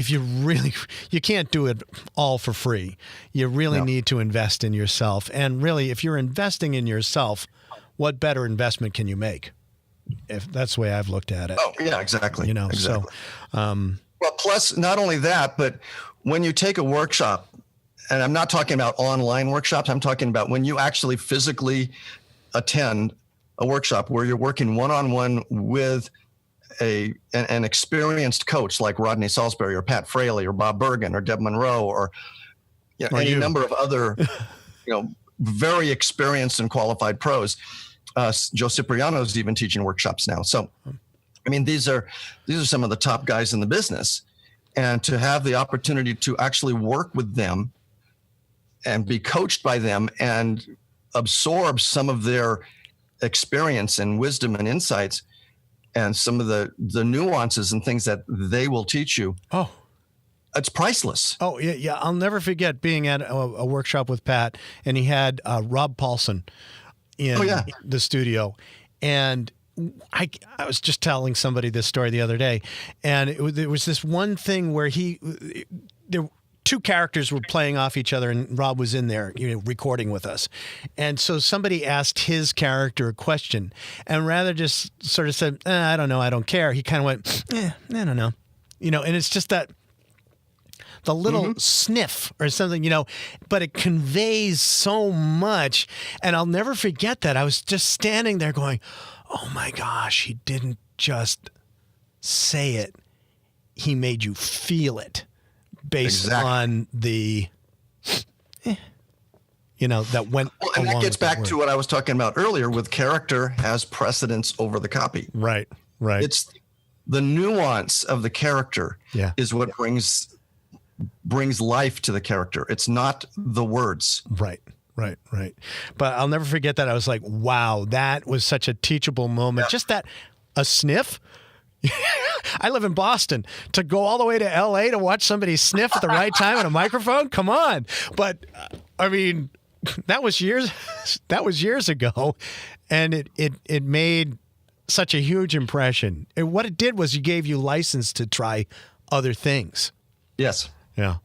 you can't do it all for free. You really need to invest in yourself. And really, if you're investing in yourself, what better investment can you make? If that's the way I've looked at it. Oh, yeah, exactly. You know, exactly. So, well, plus not only that, but when you take a workshop, and I'm not talking about online workshops, I'm talking about when you actually physically attend a workshop where you're working one-on-one with an experienced coach like Rodney Salisbury or Pat Fraley or Bob Bergen or Deb Monroe or any number of other, very experienced and qualified pros. Joe Cipriano is even teaching workshops now. So, I mean, these are some of the top guys in the business, and to have the opportunity to actually work with them and be coached by them and absorb some of their experience and wisdom and insights and some of the nuances and things that they will teach you. Oh, it's priceless. Oh, yeah. I'll never forget being at a workshop with Pat, and he had Rob Paulson in the studio. And I was just telling somebody this story the other day, and there was this one thing where two characters were playing off each other, and Rob was in there, recording with us. And so somebody asked his character a question, and rather just sort of said, I don't know, I don't care. He kind of went, I don't know. And it's just that the little sniff or something, but it conveys so much. And I'll never forget that. I was just standing there going, oh my gosh, he didn't just say it. He made you feel it. Based on the, that went. Well, and that gets back to what I was talking about earlier with character has precedence over the copy. Right. It's the nuance of the character is what brings life to the character. It's not the words. Right. But I'll never forget that. I was like, wow, that was such a teachable moment. Yeah. Just a sniff. I live in Boston. To go all the way to LA to watch somebody sniff at the right time on a microphone? Come on. But I mean, that was years ago, and it made such a huge impression. And what it did was it gave you license to try other things. Yes. Yeah.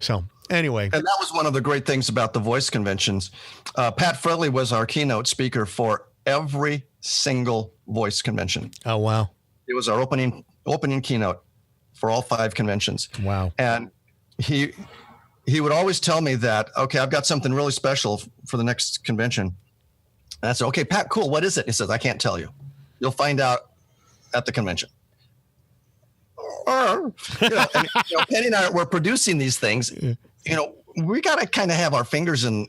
So anyway. And that was one of the great things about the voice conventions. Pat Fraley was our keynote speaker for every single voice convention. Oh, wow. It was our opening keynote for all 5 conventions. Wow. And he would always tell me that, okay, I've got something really special for the next convention. And I said, okay, Pat, cool. What is it? He says, I can't tell you. You'll find out at the convention. Penny and I were producing these things. We got to kind of have our fingers in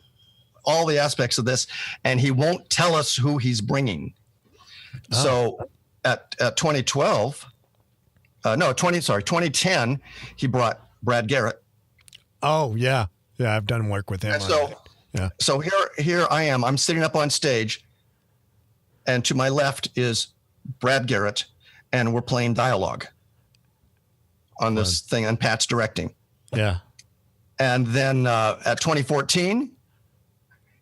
all the aspects of this, and he won't tell us who he's bringing. Oh. So at 2010, he brought Brad Garrett. Oh, yeah. Yeah, I've done work with him. So here I am. I'm sitting up on stage, and to my left is Brad Garrett, and we're playing dialogue on this thing, and Pat's directing. Yeah. And then at 2014,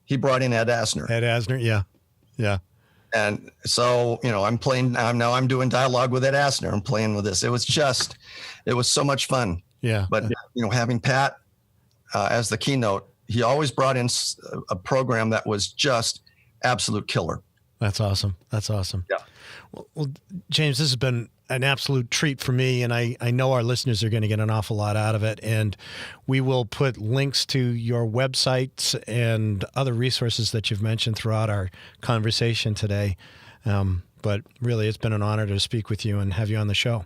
he brought in Ed Asner. Ed Asner, yeah. And so, I'm doing dialogue with Ed Asner. I'm playing with this. It was so much fun. Yeah. But, having Pat as the keynote, he always brought in a program that was just absolute killer. That's awesome. Yeah. Well, James, this has been an absolute treat for me, and I know our listeners are going to get an awful lot out of it. And we will put links to your websites and other resources that you've mentioned throughout our conversation today. But really, it's been an honor to speak with you and have you on the show.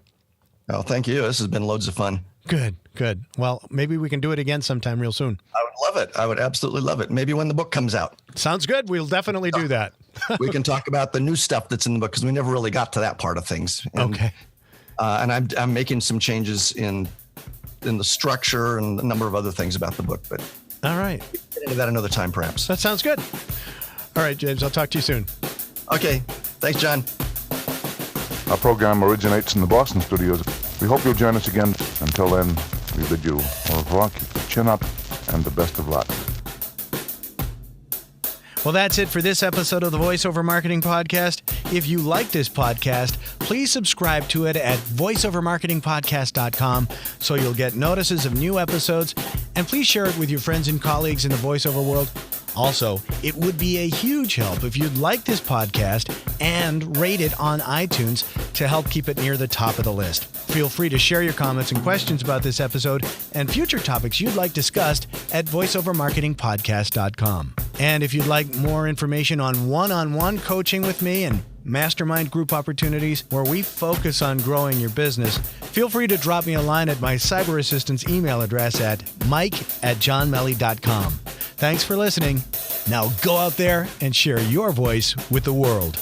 Oh, thank you. This has been loads of fun. Good. Well, maybe we can do it again sometime real soon. I would love it. I would absolutely love it. Maybe when the book comes out. Sounds good. We'll definitely do that. We can talk about the new stuff that's in the book, because we never really got to that part of things. And, okay. And I'm making some changes in the structure and a number of other things about the book. But all right, we'll get into that another time, perhaps. That sounds good. All right, James. I'll talk to you soon. Okay. Thanks, John. Our program originates in the Boston studios. We hope you'll join us again. Until then, we bid you au revoir, keep your chin up, and the best of luck. Well, that's it for this episode of the Voiceover Marketing Podcast. If you like this podcast, please subscribe to it at voiceovermarketingpodcast.com so you'll get notices of new episodes, and please share it with your friends and colleagues in the voiceover world. Also, it would be a huge help if you'd like this podcast and rate it on iTunes to help keep it near the top of the list. Feel free to share your comments and questions about this episode and future topics you'd like discussed at voiceovermarketingpodcast.com. And if you'd like more information on one-on-one coaching with me and mastermind group opportunities where we focus on growing your business, feel free to drop me a line at my cyber assistant's email address at mike@johnmelly.com. Thanks for listening. Now go out there and share your voice with the world.